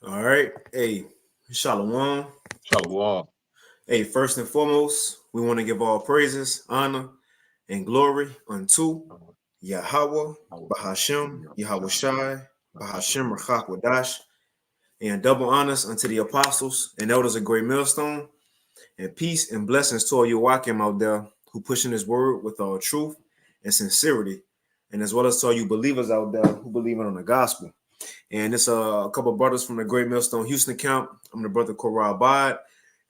All right. Hey, Shalom. Shalom. Hey, first and foremost, we want to give all praises, honor, and glory unto Yahweh, Bahashem, Yahweh Shai, Bahashem, Rachak Wadash, and double honors unto the apostles and elders of Great Millstone, and peace and blessings to all you Wakim out there who pushing this word with all truth and sincerity, and as well as to all you believers out there who believe in on the gospel. And it's a couple of brothers from the Great Millstone Houston camp. I'm the brother Koral Abad.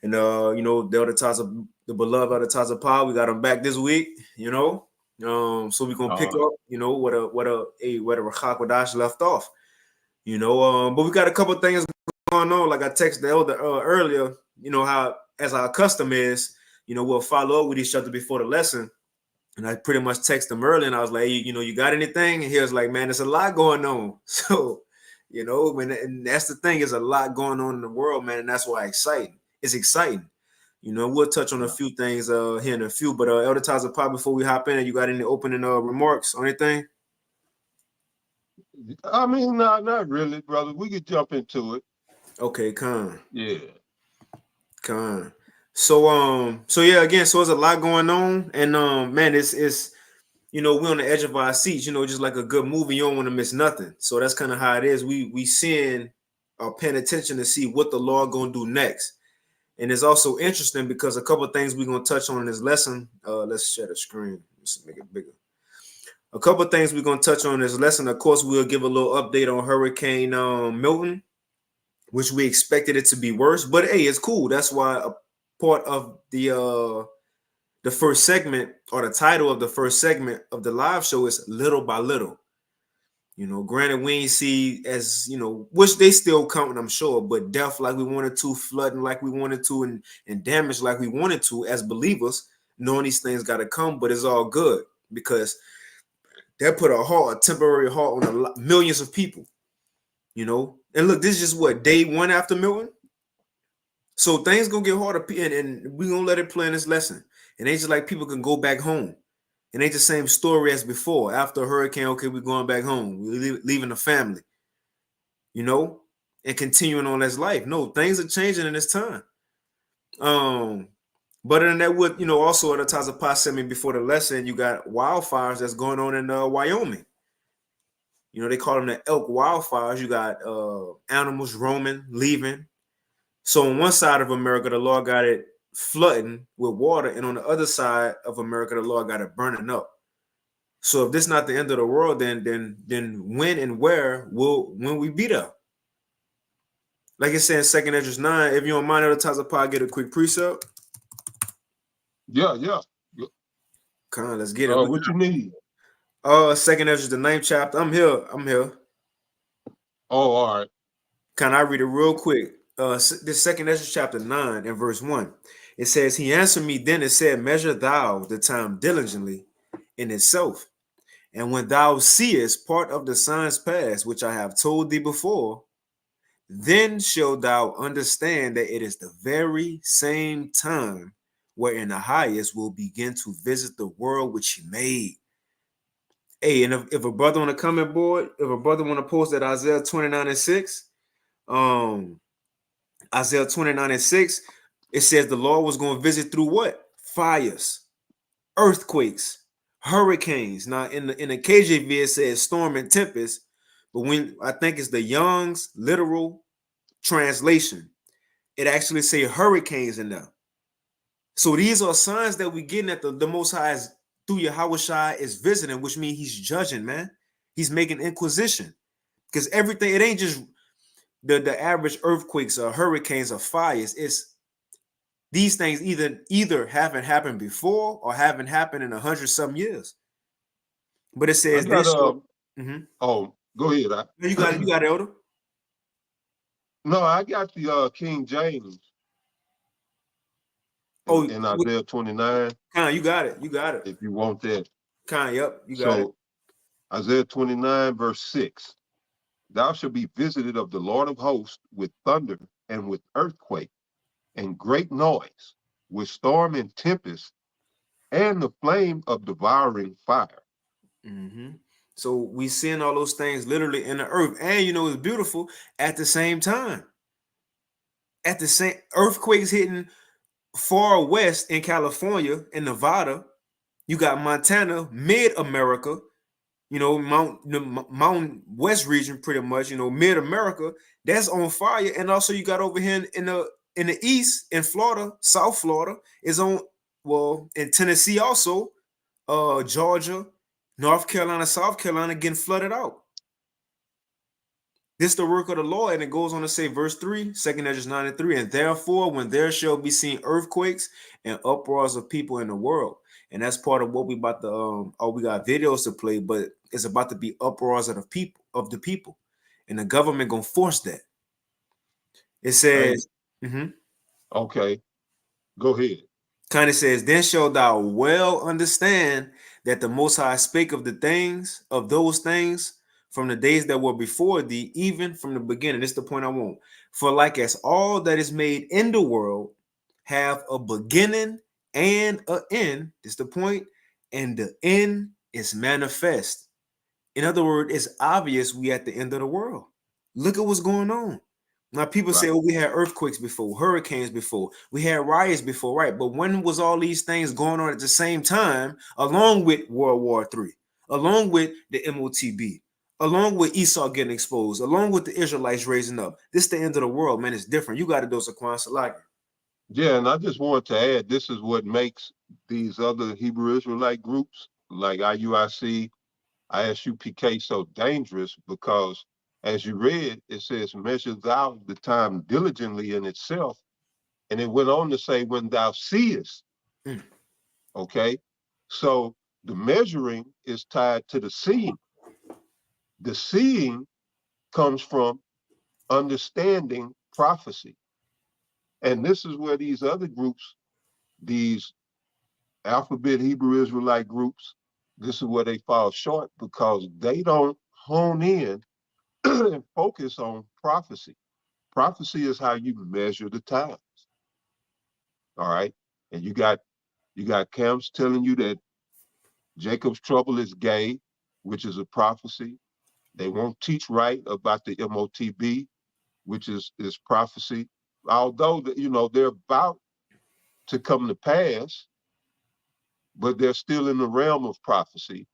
And the other ties of the beloved other ties of power. We got them back this week. So we're gonna pick Uh, up, where the Rachak Wadash left off. But we got a couple of things going on. Like I texted the elder earlier, how as our custom is, we'll follow up with each other before the lesson. And I pretty much texted him early, and I was like, hey, you got anything? And he was like, man, there's a lot going on. So, and that's the thing, is a lot going on in the world, man, and that's why it's exciting. We'll touch on a yeah. few things here in a few, but Elder Taza Pop, before we hop in, you got any opening remarks on anything? I mean, not really, brother. We could jump into it. Okay, con. Yeah. Con. So yeah, again, so there's a lot going on, and man, it's we're on the edge of our seats, just like a good movie, you don't want to miss nothing. So that's kind of how it is. We seeing paying attention to see what the Lord gonna do next. And it's also interesting because a couple of things we're gonna touch on in this lesson. Let's share the screen. Let's make it bigger. A couple of things we're gonna touch on in this lesson. Of course, we'll give a little update on Hurricane Milton, which we expected it to be worse, but hey, it's cool. That's why a part of the first segment, or the title of the first segment of the live show, is Little by Little. Granted, we ain't see, as which they still coming, I'm sure, but death like we wanted to, flooding like we wanted to, and damage like we wanted to as believers, knowing these things got to come, but it's all good because that put a temporary halt on millions of people. And look, this is just what, day one after Milton. So things gonna get harder, and we gonna let it play in this lesson. And it's just like people can go back home. It ain't the same story as before. After a hurricane, okay, we're going back home. We're leaving the family, you know, and continuing on this life. No, things are changing in this time. But other than that, would also at the times of past sent me before the lesson, you got wildfires that's going on in Wyoming. They call them the elk wildfires. You got animals roaming, leaving. So on one side of America, the Lord got it flooding with water, and on the other side of America, the Lord got it burning up. So if this is not the end of the world, then when and where will when we be there? Like it said in 2nd Esdras 9, if you don't mind, other times I'll get a quick precept. Yeah. Come on, let's get it. What you need? 2nd Esdras, the 9th chapter. I'm here. Oh, all right. Can I read it real quick? This 2nd Esdras chapter 9 and verse 1. It says, he answered me then and said, measure thou the time diligently in itself. And when thou seest part of the signs past, which I have told thee before, then shalt thou understand that it is the very same time wherein the highest will begin to visit the world which he made. Hey, and if a brother on the comment board, if a brother want to post that Isaiah 29 and 6, Isaiah 29 and 6, it says the Lord was going to visit through what? Fires, earthquakes, hurricanes. Now in the KJV it says storm and tempest, but when I think it's the Young's literal translation, it actually say hurricanes in there. So these are signs that we getting that the Most High is, through Yahweh Shai, is visiting, which means he's judging, man. He's making inquisition, because everything, it ain't just the average earthquakes or hurricanes or fires. It's these things either haven't happened before or haven't happened in 100-some years. But it I says got this. Oh, go ahead. You got it, Elder. No, I got the King James Oh, in Isaiah 29. you got it. You got it. If you want that. Yep, you got it. So Isaiah 29, verse 6. Thou shalt be visited of the Lord of hosts with thunder and with earthquake and great noise, with storm and tempest, and the flame of devouring fire. Mm-hmm. So we seeing all those things literally in the earth, and you know it's beautiful at the same time. At the same earthquakes hitting far west in California, in Nevada. You got Montana, mid America, you know, the Mountain West region, pretty much, you know, mid America, that's on fire. And also you got over here in the east, in Florida, South Florida, is on, well, in Tennessee also, Georgia, North Carolina, South Carolina getting flooded out. This the work of the Lord, and it goes on to say, verse 3, 2 Ezra 9 and 3, and therefore, when there shall be seen earthquakes and uproars of people in the world, and that's part of what we about to, oh, we got videos to play, but it's about to be uproars of the people, and the government gonna force that. It Hey, says, mhm. okay, go ahead. Kind of says, then shalt thou well understand that the Most High spake of the things, of those things, from the days that were before thee, even from the beginning. This is the point I want. For like as all that is made in the world have a beginning and an end, this is the point, and the end is manifest. In other words, it's obvious we at the end of the world. Look at what's going on. Now people say, Right. "Oh, we had earthquakes before, hurricanes before, we had riots before," right? But when was all these things going on at the same time, along with World War III, along with the MOTB, along with Esau getting exposed, along with the Israelites raising up? This is the end of the world, man. It's different. You got to do Saquon Salaki. Yeah, and I just want to add, this is what makes these other Hebrew Israelite groups like IUIC, ISUPK so dangerous because, as you read, it says, measure thou the time diligently in itself. And it went on to say, when thou seest, Mm. okay? So the measuring is tied to the seeing. The seeing comes from understanding prophecy. And this is where these other groups, these alphabet Hebrew Israelite groups, this is where they fall short because they don't hone in and focus on prophecy. Prophecy is how you measure the times. All right. And you got camps telling you that Jacob's trouble is gay, which is a prophecy. They won't teach right about the MOTB, which is prophecy. Although they're about to come to pass, but they're still in the realm of prophecy.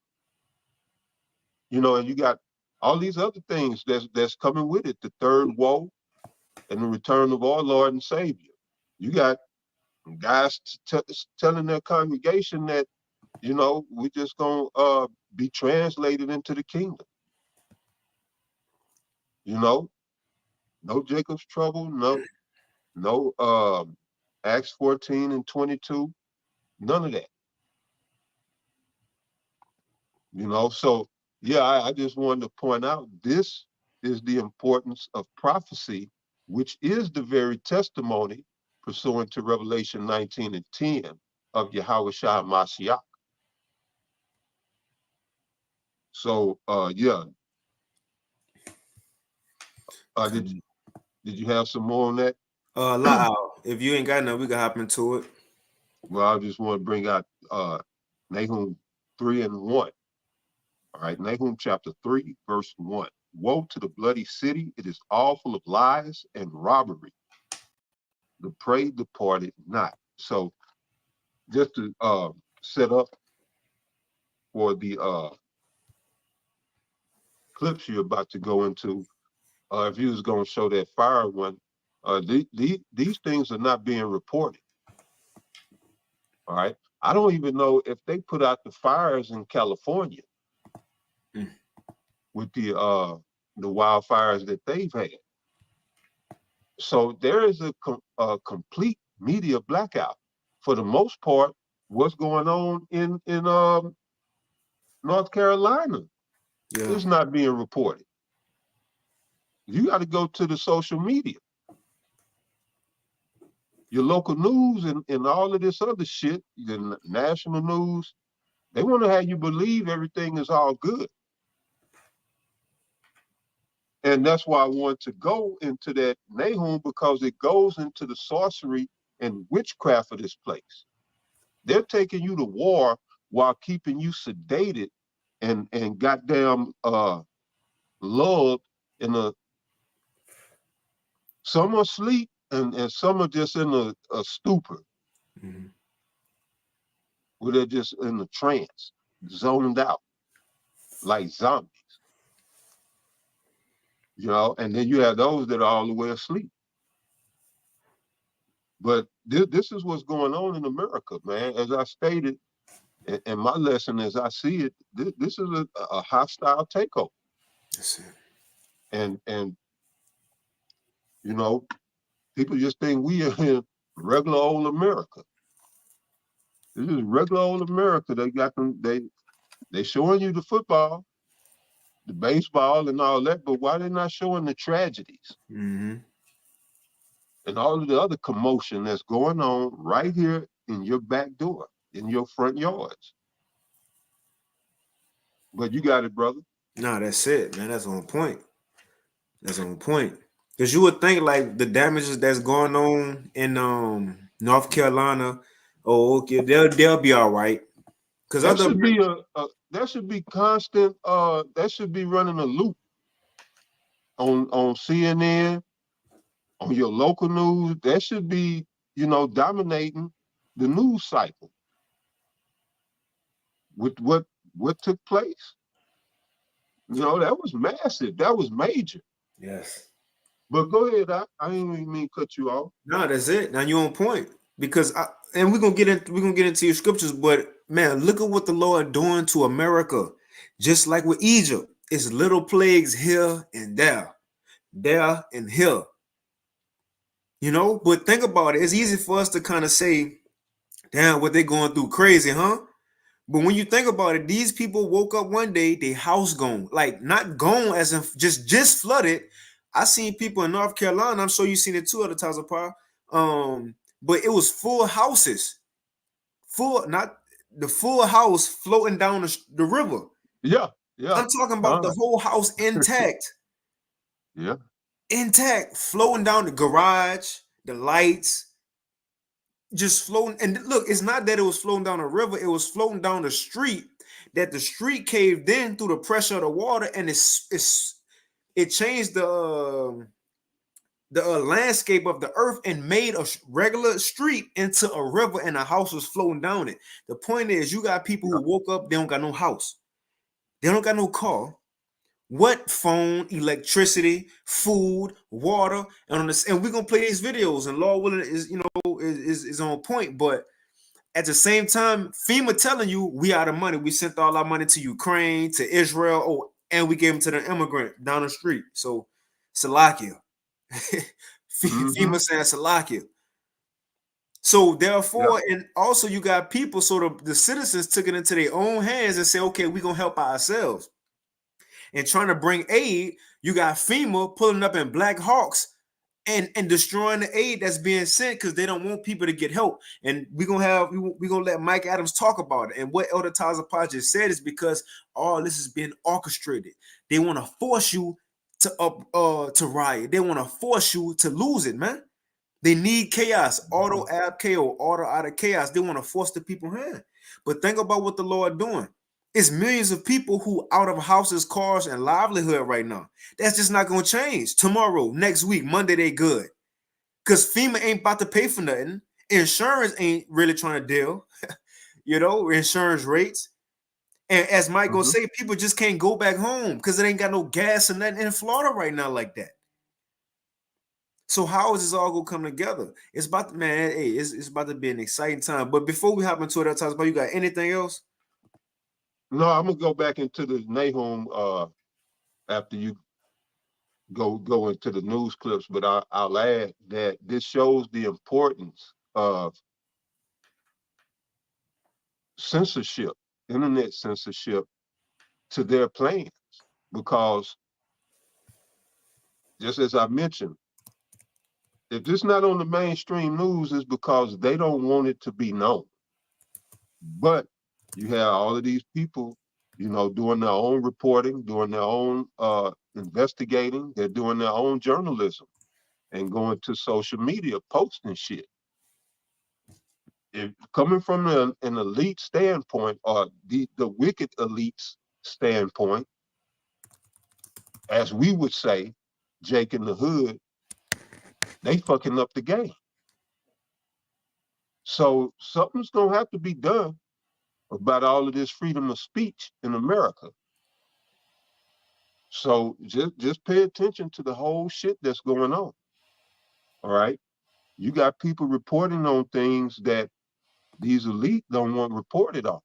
And you got all these other things that's coming with it, the third woe and the return of our Lord and Savior. You got guys telling their congregation that, we're just going to be translated into the kingdom. You know, no Jacob's trouble, no Acts 14 and 22, none of that. So yeah, I just wanted to point out this is the importance of prophecy, which is the very testimony pursuant to Revelation 19 and 10 of Yahweh Shah Mashiach. So yeah, did Come did you have some more on that? If you ain't got none, we can hop into it. Well, I just want to bring out Nahum 3 and 1. All right, Nahum chapter 3, verse 1. Woe to the bloody city, it is all full of lies and robbery. The prey departed not. So just to set up for the clips you're about to go into, if you was going to show that fire one, these things are not being reported. All right. I don't even know if they put out the fires in California Mm. with the wildfires that they've had. So there is a complete media blackout. For the most part, what's going on in North Carolina Yeah. is not being reported. You got to go to the social media, your local news, and all of this other shit, the national news. They want to have you believe everything is all good. And that's why I want to go into that Nahum, because it goes into the sorcery and witchcraft of this place. They're taking you to war while keeping you sedated and goddamn lulled in a, some are asleep and some are just in a stupor Mhm. where they're just in a trance, zoned out like zombies, and then you have those that are all the way asleep. But this is what's going on in America, man. As I stated, and my lesson as I see it, this is a hostile takeover. That's it. And you know, people just think we are in regular old America. This is regular old America. They got them. They showing you the football, the baseball, and all that. But why they not showing the tragedies Hmm. and all of the other commotion that's going on right here in your back door, in your front yards? But you got it, brother. No, that's it, man. That's on point. That's on point. Because you would think like the damages that's going on in North Carolina, oh okay, they'll be all right. Because That other should be a that should be constant. That should be running a loop on CNN, on your local news. That should be dominating the news cycle with what took place. That was massive. That was major. yes. But go ahead. I didn't even mean to cut you off. No, that's it. Now you on point. Because and we're gonna get into your scriptures, but man, look at what the Lord doing to America. Just like with Egypt, it's little plagues here and there and here. But think about it. It's easy for us to kind of say, damn, what they going through crazy, huh? But when you think about it, these people woke up one day, their house gone. Like not gone as in just flooded. I seen people in North Carolina. I'm sure you seen it too other times apart. But it was full houses. Full, not the full house floating down the river. Yeah, yeah. I'm talking about the Con. whole house intact. Yeah. Intact, floating down the garage, the lights, just floating. And look, it's not that it was floating down a river, it was floating down the street. That the street caved in through the pressure of the water, and it changed the landscape of the earth and made a regular street into a river, and a house was floating down it. The point is, you got people Yeah. who woke up, they don't got no house, they don't got no car. What phone, electricity, food, water, and we're gonna play these videos, and Lord willing is on point. But at the same time, FEMA telling you we out of money. We sent all our money to Ukraine, to Israel, and we gave them to the immigrant down the street. So Salakia. Mm-hmm. FEMA saying Salakia. So Yeah. therefore, and also you got people, sort of the citizens took it into their own hands and say, okay, we're gonna help ourselves. And trying to bring aid, you got FEMA pulling up in Black Hawks and destroying the aid that's being sent because they don't want people to get help. And we're gonna let Mike Adams talk about it. And what Elder Taza just said is because all this is being orchestrated. They want to force you to riot. They want to force you to lose it, man. They need chaos. Auto ab KO, order out of chaos. They want to force the people hand. But think about what the Lord doing. It's millions of people who out of houses, cars, and livelihood right now. That's just not gonna change. Tomorrow, next week, Monday, they good. Cause FEMA ain't about to pay for nothing. Insurance ain't really trying to deal, insurance rates. And as Mike gonna Mm-hmm. say, people just can't go back home because it ain't got no gas or nothing in Florida right now like that. So how is this all gonna come together? It's about man, hey, it's about to be an exciting time. But before we hop into it, talk about you got anything else? No, I'm gonna go back into the Nahum after you go into the news clips, but I'll add that this shows the importance of censorship, internet censorship, to their plans. Because just as I mentioned, if it's not on the mainstream news, it's because they don't want it to be known. But you have all of these people, doing their own reporting, doing their own investigating, they're doing their own journalism and going to social media, posting shit. If coming from an elite standpoint, or the wicked elites, standpoint, as we would say, Jake in the hood, they fucking up the game. So something's gonna have to be done about all of this freedom of speech in America. So just pay attention to the whole shit that's going on. All right. You got people reporting on things that these elite don't want reported on.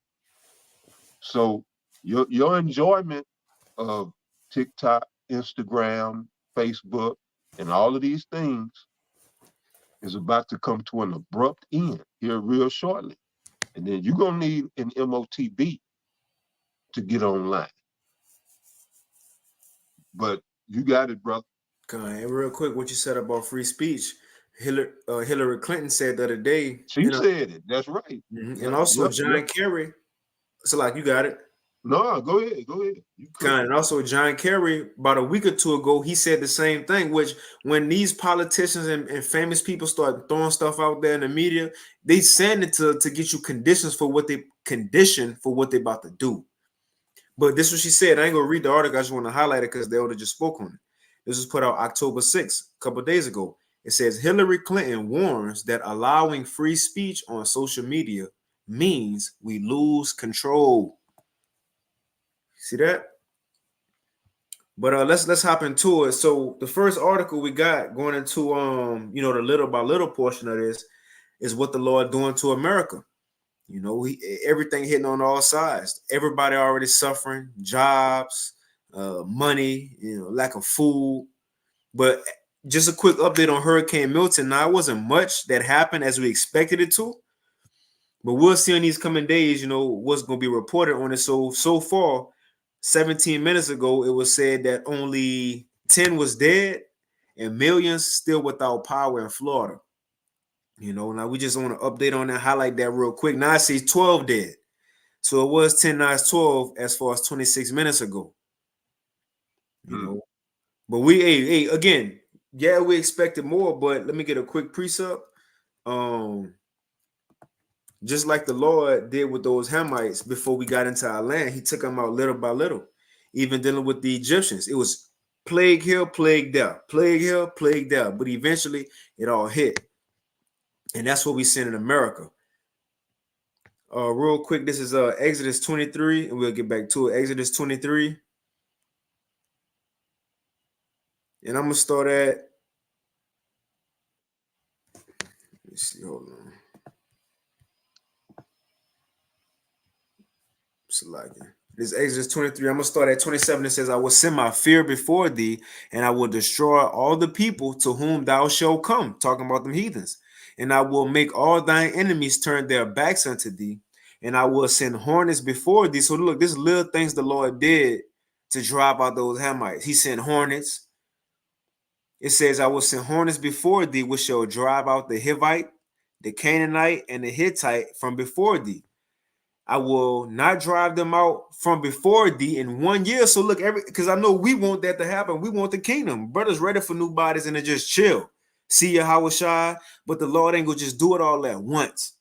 So your enjoyment of TikTok, Instagram, Facebook, and all of these things is about to come to an abrupt end here real shortly. And then you're gonna need an MOTB to get online. But you got it, brother. And real quick, what you said about free speech, Hillary Clinton said the other day, She said it. That's right. and Yep, also yep, John yep. Kerry. So like you got it. No, go ahead. Go ahead. You cook. And also John Kerry, about a week or two ago, he said the same thing. Which when these politicians and famous people start throwing stuff out there in the media, they send it to get you conditions for what they about to do. But this is what she said. I ain't gonna read the article. I just want to highlight it because they would have just spoke on it. This was put out October 6th, a couple of days ago. It says Hillary Clinton warns that allowing free speech on social media means we lose control. See that? But let's hop into it. So the first article we got going into the little by little portion of this is what the Lord doing to America. Everything hitting on all sides. Everybody already suffering, jobs, money, lack of food. But just a quick update on Hurricane Milton. Now, it wasn't much that happened as we expected it to, but we'll see in these coming days, what's going to be reported on it. So far, 17 minutes ago, it was said that only 10 was dead and millions still without power in Florida. Now we just want to update on that, highlight that real quick. Now I see 12 dead. So it was 10, now it's 12 as far as 26 minutes ago. But we, again, yeah, we expected more, but let me get a quick precept. Just like the Lord did with those Hamites before we got into our land, he took them out little by little. Even dealing with the Egyptians, it was plague here, plague there, plague here, plague there. But eventually it all hit. And that's what we seen in America. Real quick, this is Exodus 23, and we'll get back to it. Exodus 23. And I'm going to start at, let's see, hold on. This Exodus 23. I'm going to start at 27. It says, I will send my fear before thee, and I will destroy all the people to whom thou shalt come. Talking about them heathens. And I will make all thine enemies turn their backs unto thee, and I will send hornets before thee. So look, this little things the Lord did to drive out those Hamites. He sent hornets. It says, I will send hornets before thee, which shall drive out the Hivite, the Canaanite, and the Hittite from before thee. I will not drive them out from before thee in 1 year. So look, because I know we want that to happen. We want the kingdom. Brothers ready for new bodies and to just chill. See Yahweh Shai, but the Lord ain't gonna just do it all at once.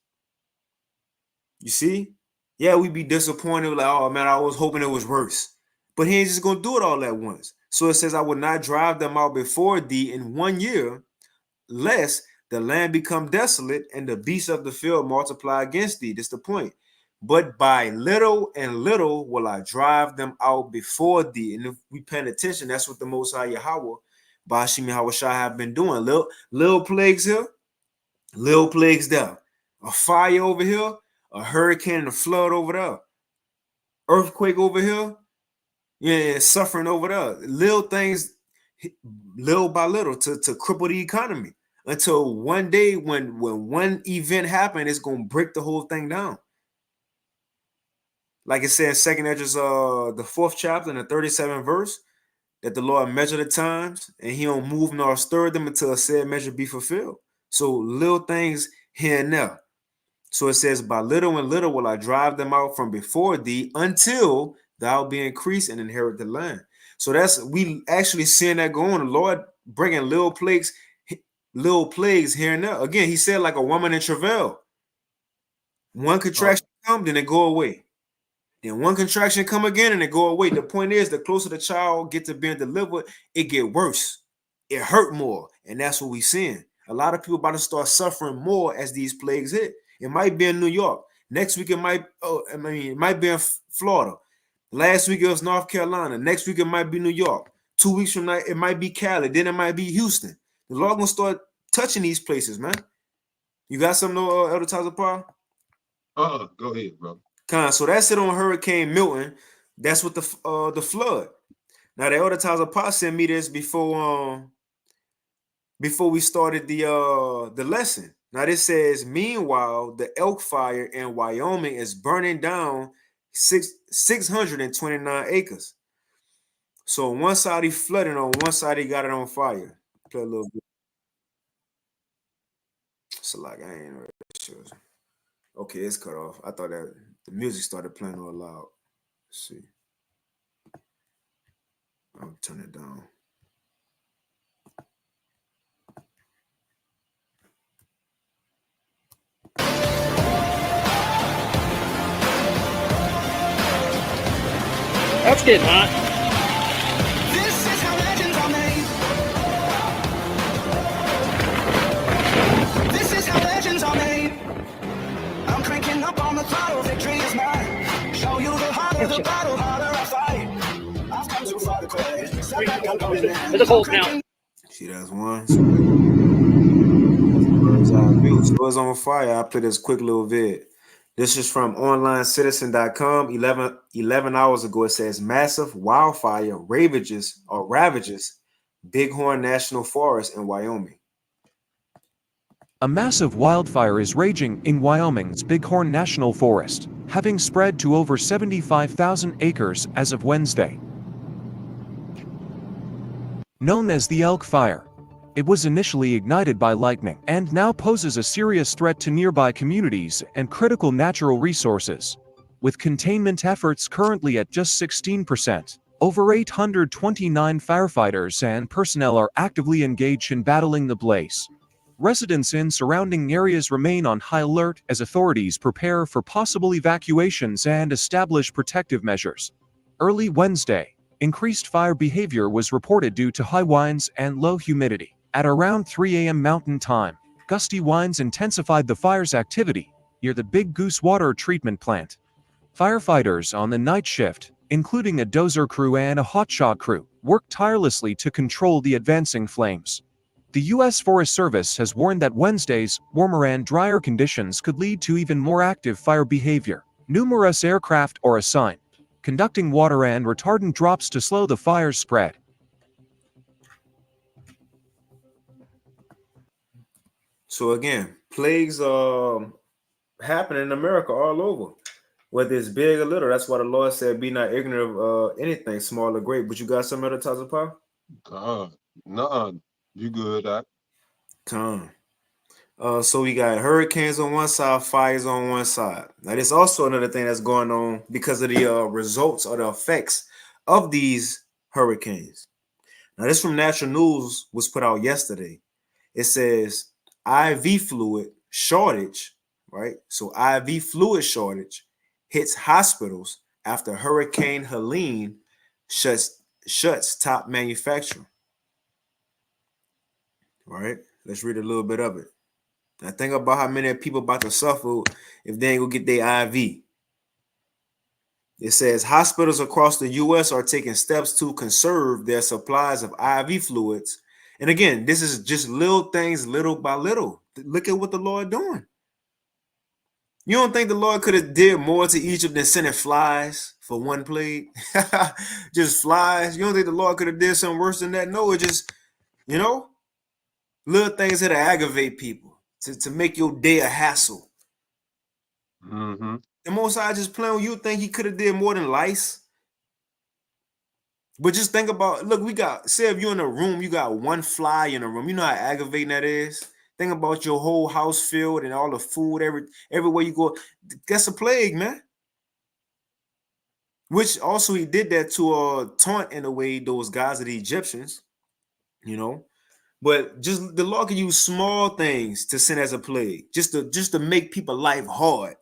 You see? Yeah, we be disappointed. Like, oh man, I was hoping it was worse. But he ain't just gonna do it all at once. So it says, I will not drive them out before thee in 1 year, lest the land become desolate and the beasts of the field multiply against thee. That's the point. But by little and little will I drive them out before thee. And if we paying attention, that's what the Most High Yahweh, Bashim Yahweh Shai, have been doing. Little plagues here, little plagues there. A fire over here, a hurricane and a flood over there. Earthquake over here, yeah, suffering over there. Little things, little by little, to cripple the economy. Until one day when one event happens, it's going to break the whole thing down. Like it says, second Esdras, the 4th chapter and the 37th verse, that the Lord measured the times and he don't move nor stir them until a said measure be fulfilled. So little things here and there. So it says, by little and little will I drive them out from before thee until thou be increased and inherit the land. So we actually seeing that go on. The Lord bringing little plagues here and there. Again, he said like a woman in travail. One contraction come, then it go away. Then one contraction come again and it go away. The point is, the closer the child get to being delivered, it get worse. It hurt more, and that's what we seeing. A lot of people about to start suffering more as these plagues hit. It might be in New York. Next week it might. Oh, I mean, it might be in Florida. Last week it was North Carolina. Next week it might be New York. 2 weeks from now it might be Cali. Then it might be Houston. The Lord gonna start touching these places, man. You got something, Elder Tyler Paul? Go ahead, bro. So that's it on Hurricane Milton. That's what the flood. Now the Elder Tyler Paul sent me this before we started the lesson. Now this says, meanwhile, the elk fire in Wyoming is burning down 629 acres. So on one side he flooding, on one side he got it on fire. Play a little bit. So like I ain't really sure. Okay, it's cut off. I thought that the music started playing all loud. Let's see. I'll turn it down. That's getting hot. This is how legends are made. This is how legends are made. I'm cranking up on the throttle, victory is mine. Show you the harder the battle, harder I fight. I've come too far to quit. Step back, I'm going in. There's a cold now. See, that's one. So it was on fire. I put this quick little vid. This is from onlinecitizen.com. 11 hours ago, it says massive wildfire ravages Bighorn National Forest in Wyoming. A massive wildfire is raging in Wyoming's Bighorn National Forest, having spread to over 75,000 acres as of Wednesday. Known as the Elk Fire, it was initially ignited by lightning and now poses a serious threat to nearby communities and critical natural resources. With containment efforts currently at just 16%, over 829 firefighters and personnel are actively engaged in battling the blaze. Residents in surrounding areas remain on high alert as authorities prepare for possible evacuations and establish protective measures. Early Wednesday, increased fire behavior was reported due to high winds and low humidity. At around 3 a.m. Mountain Time, gusty winds intensified the fire's activity near the Big Goose Water Treatment Plant. Firefighters on the night shift, including a dozer crew and a hotshot crew, worked tirelessly to control the advancing flames. The U.S. Forest Service has warned that Wednesday's warmer and drier conditions could lead to even more active fire behavior. Numerous aircraft are assigned, conducting water and retardant drops to slow the fire's spread. So again, plagues happen in America all over, whether it's big or little. That's why the Lord said, "Be not ignorant of anything, small or great." But you got some other types of power? Nuh-uh. You good, Doc? Come. So we got hurricanes on one side, fires on one side. Now, there's also another thing that's going on because of the results or the effects of these hurricanes. Now, this from Natural News was put out yesterday. It says IV fluid shortage, right? So IV fluid shortage hits hospitals after Hurricane Helene shuts top manufacturer. All right, let's read a little bit of it. Now think about how many people about to suffer if they ain't gonna get their IV. It says hospitals across the U.S. are taking steps to conserve their supplies of IV fluids. And again, this is just little things, little by little. Look at what the Lord doing. You don't think the Lord could have did more to Egypt than sending flies for one plague? Just flies. You don't think the Lord could have did something worse than that? No, it just, little things that aggravate people to make your day a hassle. Mm-hmm. The Most High just playing. You think he could have did more than lice? But just think about, look, say if you're in a room, you got one fly in a room. You know how aggravating that is? Think about your whole house filled and all the food, everywhere you go. That's a plague, man. Which also he did that to taunt in a way those guys are the Egyptians, But just the Lord can use small things to send as a plague, just to make people life hard.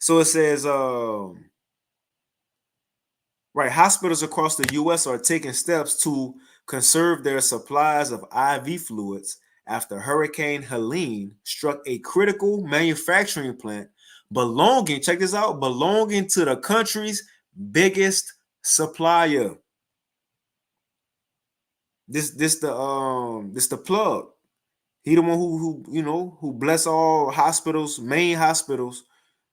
So it says, right, hospitals across the U.S. are taking steps to conserve their supplies of IV fluids after Hurricane Helene struck a critical manufacturing plant belonging, check this out, belonging to the country's biggest supplier. This the plug. He the one who bless all hospitals, main hospitals,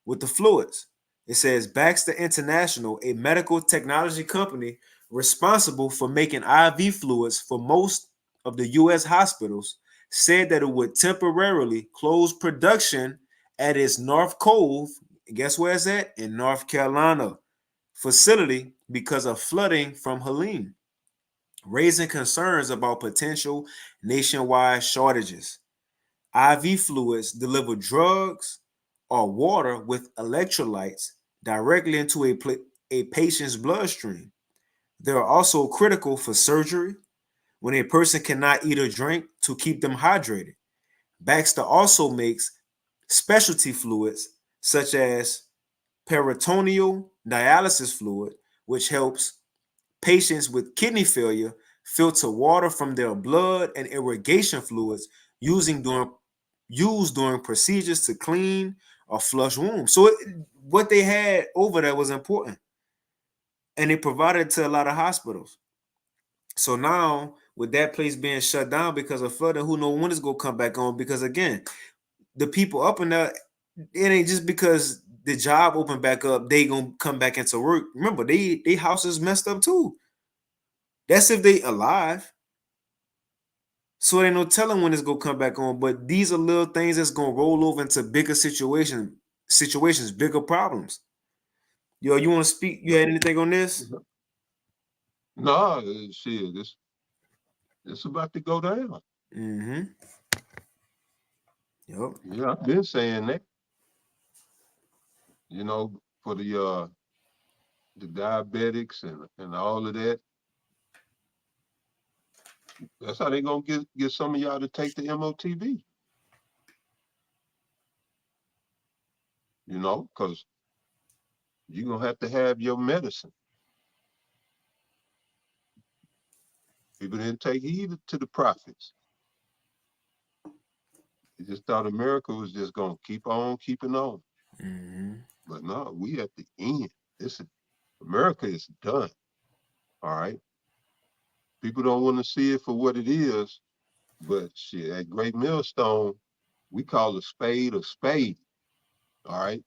with the fluids. It says Baxter International, a medical technology company responsible for making IV fluids for most of the U.S. hospitals, said that it would temporarily close production at its North Cove, guess where it's at? In North Carolina, facility because of flooding from Helene, raising concerns about potential nationwide shortages. IV fluids deliver drugs or water with electrolytes directly into a patient's bloodstream. They are also critical for surgery when a person cannot eat or drink to keep them hydrated. Baxter also makes specialty fluids such as peritoneal dialysis fluid, which helps patients with kidney failure filter water from their blood, and irrigation fluids using during used during procedures to clean or flush wounds. So what they had over there was important, and they provided it to a lot of hospitals. So now with that place being shut down because of flooding, who knows when it's gonna come back on? Because again, the people up in there, it ain't just because the job opened back up, they gonna come back into work. Remember, they houses messed up too. That's if they alive. So ain't no telling when it's gonna come back on. But these are little things that's gonna roll over into bigger situations, bigger problems. Yo, you want to speak? You had anything on this? No, shit, it's about to go down. Mm-hmm. Yep. Yeah, I've been saying that. For the diabetics and all of that. That's how they gonna get some of y'all to take the MOTB. Because you're gonna have to have your medicine. People didn't take heed to the prophets. They just thought America was just gonna keep on keeping on. Mm-hmm. But no, we at the end. America is done. All right. People don't want to see it for what it is, but shit, at Great Millstone, we call a spade a spade. All right.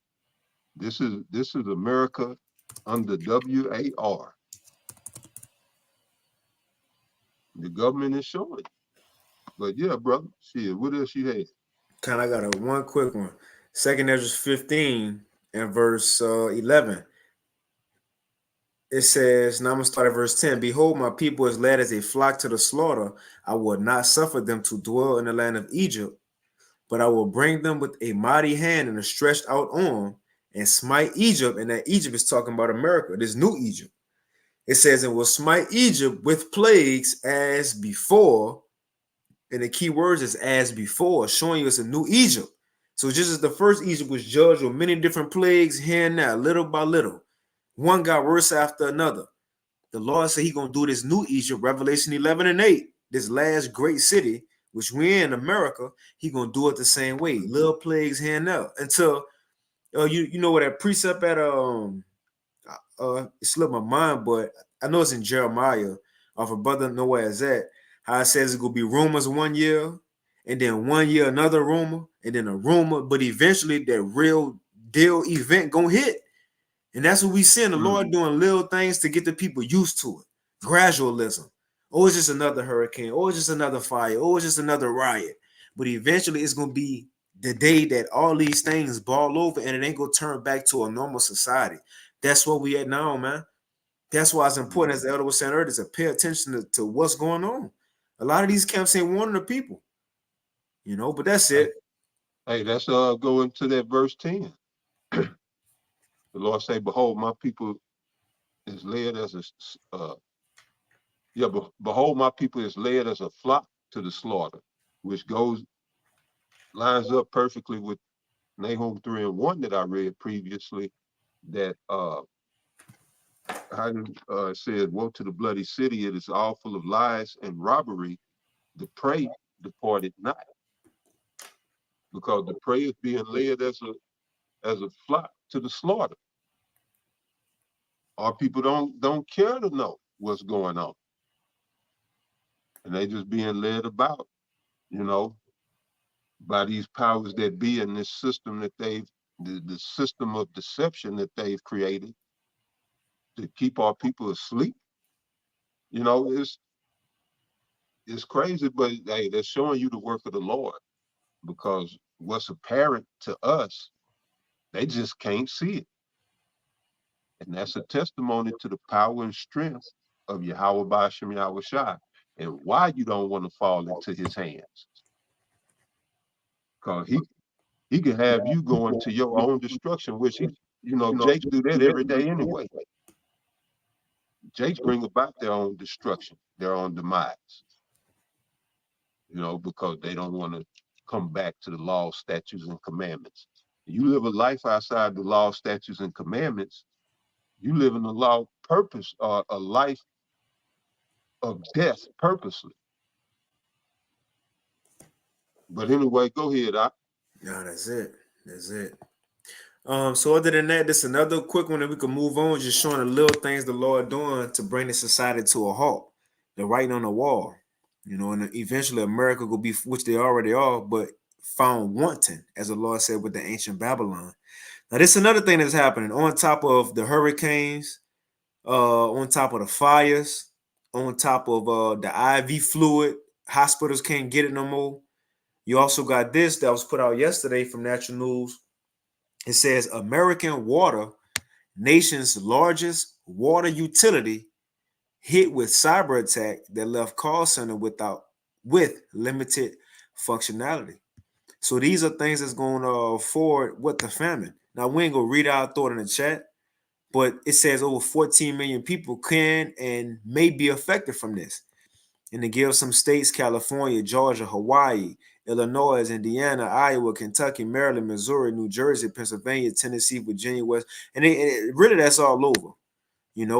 This is America under WAR. The government is showing. But yeah, brother, shit, what else you had? Kind of got a one quick one. Second Ezra 15 and verse 11. It says, now I'm gonna start at verse 10. Behold, my people is led as a flock to the slaughter. I will not suffer them to dwell in the land of Egypt, but I will bring them with a mighty hand and a stretched out arm and smite Egypt. And that Egypt is talking about America, this new Egypt. It says, and will smite Egypt with plagues as before. And the key words is as before, showing you it's a new Egypt. So just as the first Egypt was judged with many different plagues here and there, little by little, one got worse after another. The Lord said He gonna do this new Egypt, Revelation 11 and 8, this last great city, which we're in America. He gonna do it the same way, little plagues here and there, until you know what that precept at it slipped my mind, but I know it's in Jeremiah. Of a brother know where it's at. How it says it's gonna be rumors 1 year, and then 1 year another rumor, and then a rumor, but eventually that real deal event gonna hit. And that's what we seeing the Lord doing little things to get the people used to it. Gradualism. Oh, it's just another hurricane. Oh, it's just another fire. Oh, it's just another riot. But eventually it's gonna be the day that all these things ball over and it ain't gonna turn back to a normal society. That's what we at now, man. That's why it's important, as the elder was saying earlier, to pay attention to what's going on. A lot of these camps ain't warning the people, but that's it. Hey, let's go into that verse 10. The Lord say, behold, my people is led as behold, my people is led as a flock to the slaughter, which lines up perfectly with Nahum 3:1 that I read previously, that says, "Woe to the bloody city! It is all full of lies and robbery. The prey departed not, because the prey is being led as a flock to the slaughter. Our people don't care to know what's going on, and they just being led about, you know, by these powers that be in this system that the system of deception that they've created to keep our people asleep. You know, it's crazy, but hey, they're showing you the work of the Lord, because what's apparent to us, they just can't see it. And that's a testimony to the power and strength of Yahweh Ba'ashem Yahweh Shai, and why you don't want to fall into his hands. Because he can have you going to your own destruction, which Jakes do that every day anyway. Jakes bring about their own destruction, their own demise, because they don't want to come back to the law, statutes, and commandments. You live a life outside the law, statutes, and commandments, you live in a law purpose, or a life of death purposely. But anyway, go ahead. No, that's it. That's it. So other than that, this another quick one that we can move on, just showing the little things the Lord doing to bring the society to a halt. The writing on the wall, and eventually America will be, which they already are, but found wanting, as the Lord said with the ancient Babylon. Now, this is another thing that's happening on top of the hurricanes, on top of the fires, on top of the IV fluid. Hospitals can't get it no more. You also got this that was put out yesterday from Natural News. It says American Water, nation's largest water utility, hit with cyber attack that left call center with limited functionality. So these are things that's going to forward with the famine. Now we ain't gonna read out, throw it in the chat, but it says over 14 million people can and may be affected from this. And to give some states: California, Georgia, Hawaii, Illinois, Indiana, Iowa, Kentucky, Maryland, Missouri, New Jersey, Pennsylvania, Tennessee, Virginia, West, and really that's all over,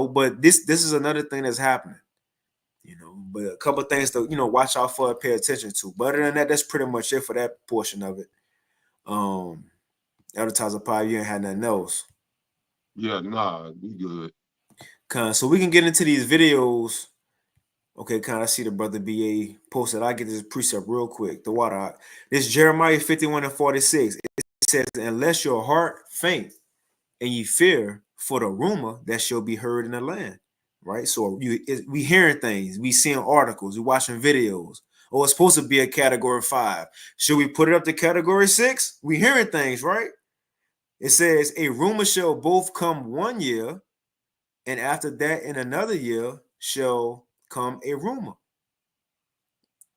But this is another thing that's happening, But a couple of things to watch out for and pay attention to. But other than that, that's pretty much it for that portion of it. Advertiser Pie, you ain't had nothing else. Yeah, nah, we good. So we can get into these videos. Okay, I see the brother BA posted. I get this precept real quick. The water. This Jeremiah 51:46. It says, "Unless your heart faint and ye fear for the rumor that shall be heard in the land." Right. So we hearing things, we seeing articles, we watching videos. Oh, it's supposed to be a category 5. Should we put it up to category 6? We hearing things, right? It says, "A rumor shall both come 1 year, and after that in another year shall come a rumor."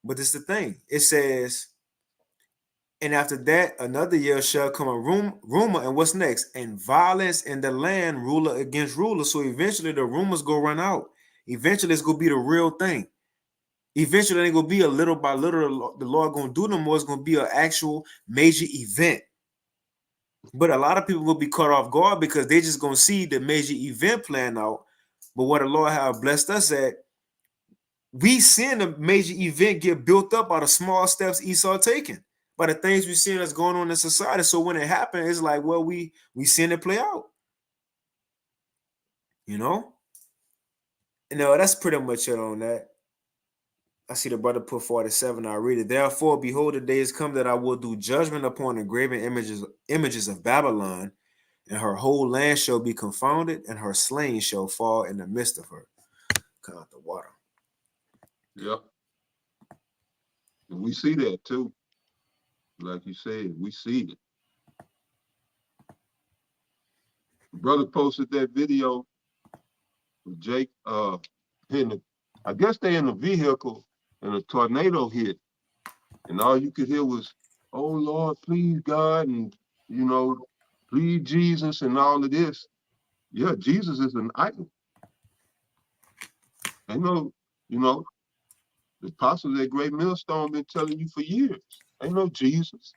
But this is the thing. It says, "And after that another year shall come a rumor," and what's next? "And violence in the land, ruler against ruler." So eventually the rumors go run out. Eventually it's gonna be the real thing. Eventually it ain't gonna be a little by little the Lord gonna do no more. It's gonna be an actual major event. But a lot of people will be caught off guard because they just gonna see the major event plan out. But what the Lord have blessed us at, we seeing the major event get built up by the small steps Esau taking, by the things we seeing that's going on in society. So when it happens, it's like, well, we seeing it play out. And that's pretty much it on that. I see the brother put 47. I read it. "Therefore, behold, the days come that I will do judgment upon the graven images of Babylon, and her whole land shall be confounded, and her slain shall fall in the midst of her." Come out the water. Yep. And we see that too. Like you said, we see it. Brother posted that video with Jake I guess they in the vehicle and a tornado hit. And all you could hear was, "Oh Lord, please God," and please Jesus, and all of this. Yeah, Jesus is an idol. I know, the apostles at Great Millstone been telling you for years. Ain't no Jesus.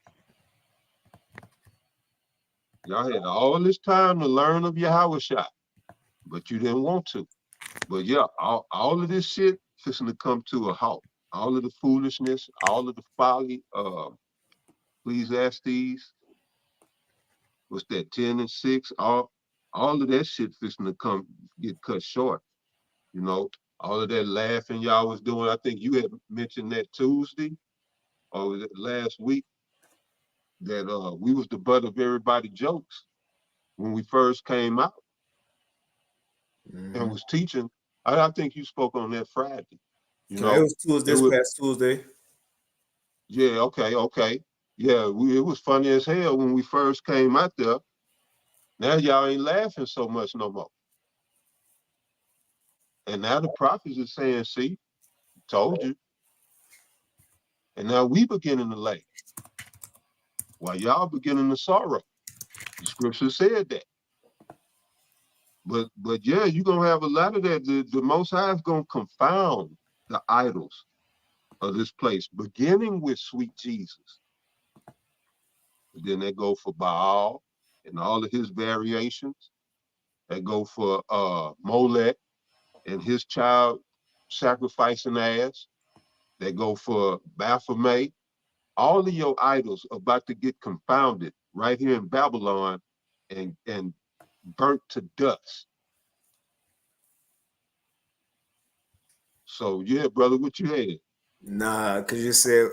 Y'all had all this time to learn of Yahweh Shai, but you didn't want to. But yeah, all of this shit fixing to come to a halt. All of the foolishness, all of the folly, Ecclesiastes, what's that, 10 and 6, all of that shit fixing to come get cut short. You know, all of that laughing y'all was doing. I think you had mentioned that Tuesday or was it last week that we was the butt of everybody's jokes when we first came out and Mm-hmm. was teaching. I think you spoke on that Friday. You It know, was Tuesday, it this was past Tuesday. yeah, okay. Yeah, it was funny as hell when we first came out there. Now y'all ain't laughing so much no more. And now the prophets are saying, see, told you. And now we beginning to laugh while y'all beginning to sorrow. The scripture said that. But yeah, you're gonna have a lot of that. The most high is gonna confound the idols of this place, beginning with sweet Jesus. And then they go for Baal and all of his variations. They go for Molech and his child sacrificing ass. They go for Baphomet. All of your idols are about to get confounded right here in Babylon and burnt to dust. So yeah, brother, what you had? Nah, cause you said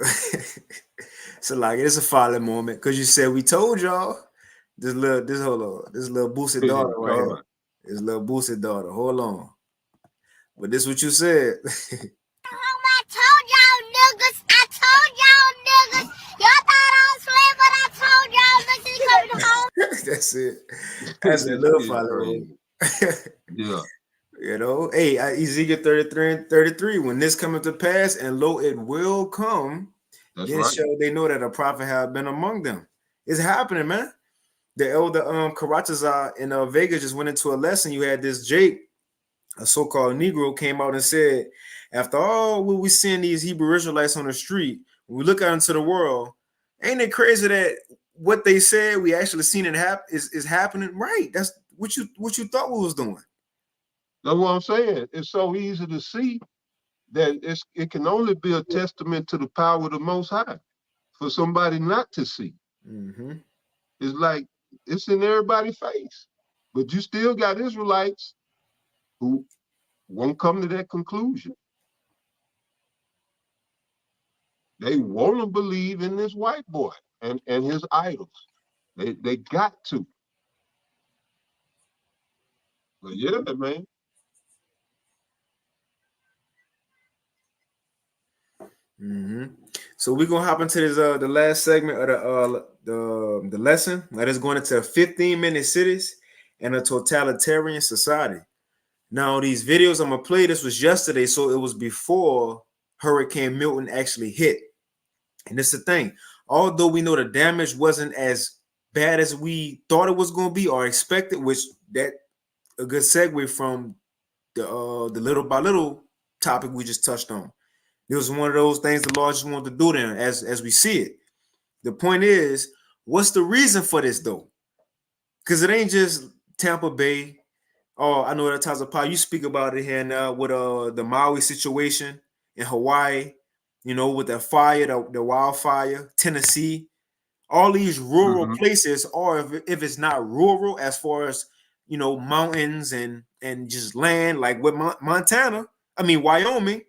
so like it's a folly moment. Cause you said we told y'all this little boosted daughter right here. God. This little boosted daughter. Hold on. But this what you said. I told y'all niggas. I told y'all niggas. Y'all thought I was playing, but I told y'all niggas coming home. That's it. That's a This little kid folly crazy. moment. Yeah, You know, hey, Ezekiel 33 and 33, when this cometh to pass, and lo, it will come, that's then right. shall they know that a prophet have been among them. It's happening, man. The elder Karatazar in Vegas just went into a lesson. You had this Jake, a so-called Negro, came out and said, after all what we seeing these Hebrew Israelites on the street, when we look out into the world, ain't it crazy that what they said we actually seen it is happening? Right. That's what you thought we was doing. That's what I'm saying. It's so easy to see that it can only be a testament to the power of the Most High for somebody not to see. Mm-hmm. It's like it's in everybody's face, but you still got Israelites who won't come to that conclusion. They want to believe in this white boy and his idols. They got to. But yeah, man. Mm-hmm. So we're gonna hop into this the last segment of the lesson. That is going into 15-minute cities and a totalitarian society. Now these videos I'm gonna play. This was yesterday, so it was before Hurricane Milton actually hit. And it's the thing. Although we know the damage wasn't as bad as we thought it was gonna be or expected, which that a good segue from the little by little topic we just touched on. It was one of those things the Lord just wanted to do there as we see it. The point is, what's the reason for this though? Because it ain't just Tampa Bay. Oh, I know that Taza you speak about it here now with the Maui situation in Hawaii, you know, with the fire, the wildfire, Tennessee, all these rural Mm-hmm. places, or if it's not rural as far as you know, mountains and just land like with Montana, I mean Wyoming,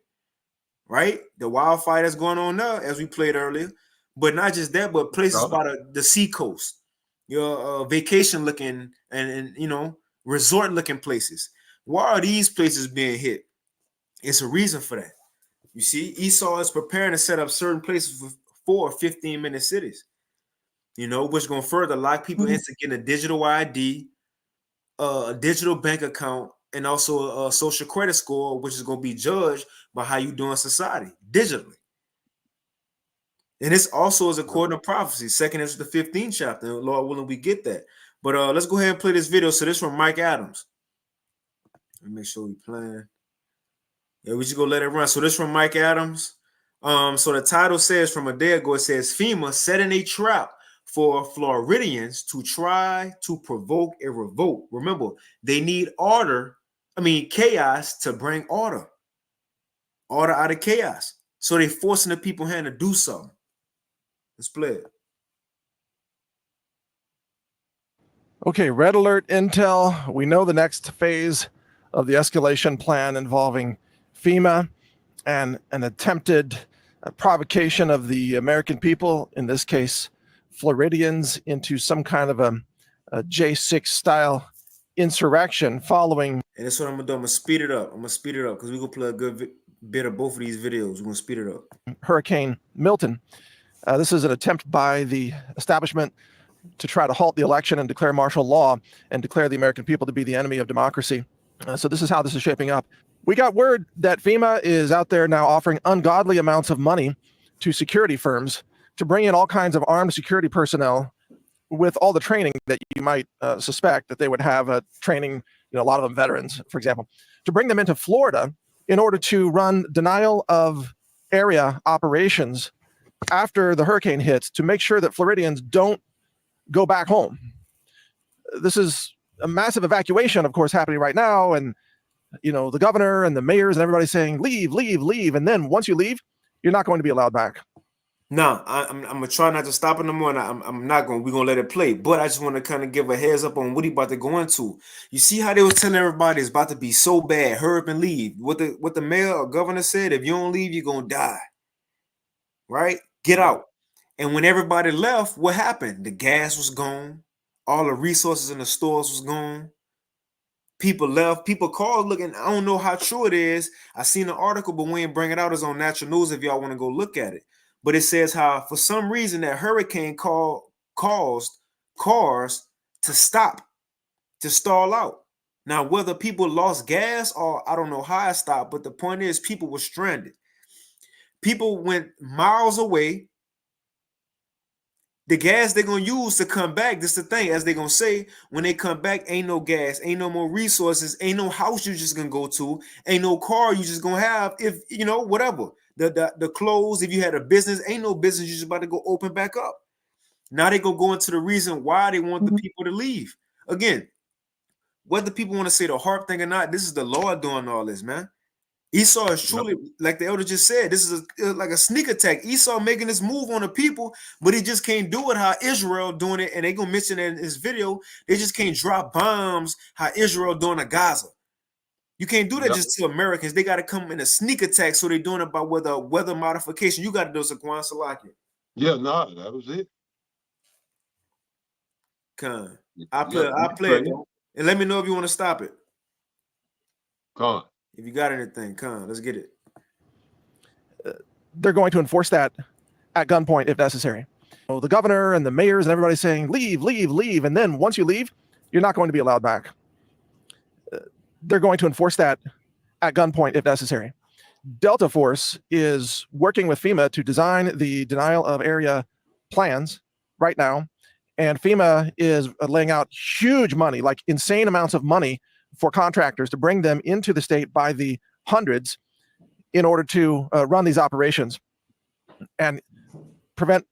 right? The wildfire that's going on now, as we played earlier. But not just that, but places God. by the seacoast, your vacation looking and you know resort looking places. Why are these places being hit? It's a reason for that. You see, Esau is preparing to set up certain places for 15-minute cities. You know, which is going to further lock people into getting a digital ID, a digital bank account, and also a social credit score, which is going to be judged by how you do in society digitally. And this also is according to prophecy, second is the 15th chapter. And Lord willing, we get that. But let's go ahead and play this video. So this from Mike Adams. Let me make sure we playing. Yeah, we just go let it run. So this from Mike Adams. So the title says from a day ago, it says FEMA setting a trap for Floridians to try to provoke a revolt. Remember, they need chaos to bring order out of chaos. So they forcing the people hand to do something. Let's play it. Okay, red alert intel. We know the next phase of the escalation plan involving FEMA and an attempted provocation of the American people, in this case, Floridians, into some kind of a J6 style insurrection following. And that's what I'm gonna do. I'm gonna speed it up. because we're gonna play a good bit of both of these videos. We're gonna speed it up. Hurricane Milton. This is an attempt by the establishment to try to halt the election and declare martial law and declare the American people to be the enemy of democracy. So this is how this is shaping up. We got word that FEMA is out there now offering ungodly amounts of money to security firms to bring in all kinds of armed security personnel with all the training that you might suspect that they would have, training, a lot of them veterans, for example, to bring them into Florida in order to run denial of area operations after the hurricane hits to make sure that Floridians don't go back home. This is a massive evacuation, of course, happening right now. And, the governor and the mayors and everybody saying, leave, leave, leave. And then once you leave, you're not going to be allowed back. No, I'm gonna try not to stop it no more. And I'm not gonna. We're gonna let it play. But I just want to kind of give a heads up on what he about to go into. You see how they was telling everybody it's about to be so bad. Hurry up and leave. What the mayor or governor said: if you don't leave, you're gonna die. Right? Get out. And when everybody left, what happened? The gas was gone. All the resources in the stores was gone. People left. People called looking. I don't know how true it is. I seen an article, but we ain't bring it out. It's on Natural News if y'all want to go look at it. But it says how for some reason that hurricane caused cars to stop, to stall out. Now, whether people lost gas or I don't know how it stopped, but the point is people were stranded. People went miles away. The gas they're going to use to come back, this is the thing, as they're going to say, when they come back, ain't no gas, ain't no more resources, ain't no house you just going to go to, ain't no car you just going to have if, whatever. The clothes, if you had a business, ain't no business you just about to go open back up. Now they going to go into the reason why they want the people to leave. Again, whether people want to say the harp thing or not, this is the Lord doing all this, man. Esau is truly, like the elder just said, this is like a sneak attack. Esau making this move on the people, but he just can't do it how Israel doing it. And they gonna mention it in this video. They just can't drop bombs how Israel doing to Gaza. You can't do that just to Americans. They got to come in a sneak attack. So they're doing it by weather modification. You got to do Saquon Salaki. Yeah, no, that was it. Con. I'll play it, though. And let me know if you want to stop it. Con. If you got anything, come, let's get it. They're going to enforce that at gunpoint if necessary. So the governor and the mayors and everybody saying, leave, leave, leave. And then once you leave, you're not going to be allowed back. They're going to enforce that at gunpoint if necessary. Delta Force is working with FEMA to design the denial of area plans right now. And FEMA is laying out huge money, like insane amounts of money for contractors to bring them into the state by the hundreds in order to run these operations and prevent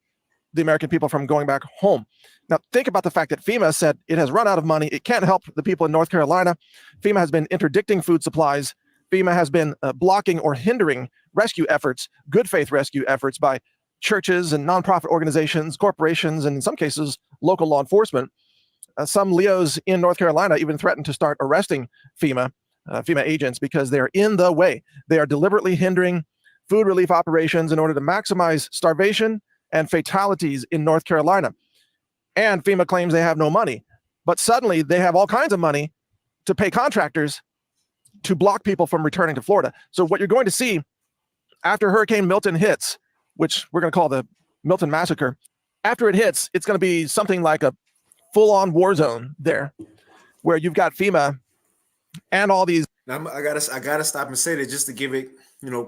the American people from going back home. Now, think about the fact that FEMA said it has run out of money. It can't help the people in North Carolina. FEMA has been interdicting food supplies. FEMA has been blocking or hindering rescue efforts, good faith rescue efforts by churches and nonprofit organizations, corporations, and in some cases, local law enforcement. Some Leos in North Carolina even threatened to start arresting FEMA agents because they're in the way. They are deliberately hindering food relief operations in order to maximize starvation and fatalities in North Carolina. And FEMA claims they have no money, but suddenly they have all kinds of money to pay contractors to block people from returning to Florida. So what you're going to see after Hurricane Milton hits, which we're going to call the Milton Massacre, after it hits, it's going to be something like a full-on war zone there, where you've got FEMA and all these. Now, I gotta stop and say that just to give it,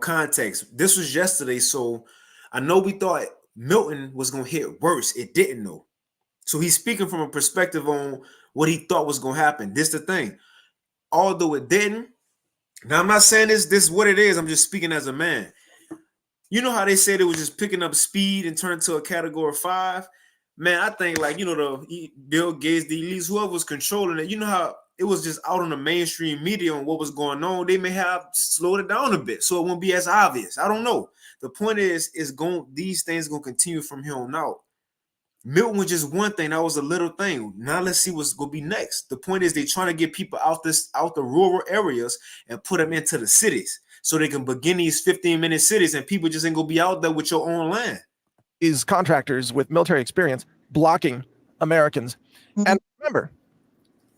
context. This was yesterday, so I know we thought Milton was gonna hit worse. It didn't though. So he's speaking from a perspective on what he thought was gonna happen. This the thing. Although it didn't. Now I'm not saying this is what it is. I'm just speaking as a man. You know how they said it was just picking up speed and turned to a category 5? Man, I think like Bill Gates, the elites, whoever was controlling it, you know how it was just out on the mainstream media on what was going on. They may have slowed it down a bit so it won't be as obvious. I don't know. The point is these things gonna continue from here on out. Milton was just one thing. That was a little thing. Now let's see what's gonna be next. The point is they're trying to get people out the rural areas and put them into the cities so they can begin these 15-minute cities and people just ain't gonna be out there with your own land. These contractors with military experience blocking Americans. And remember,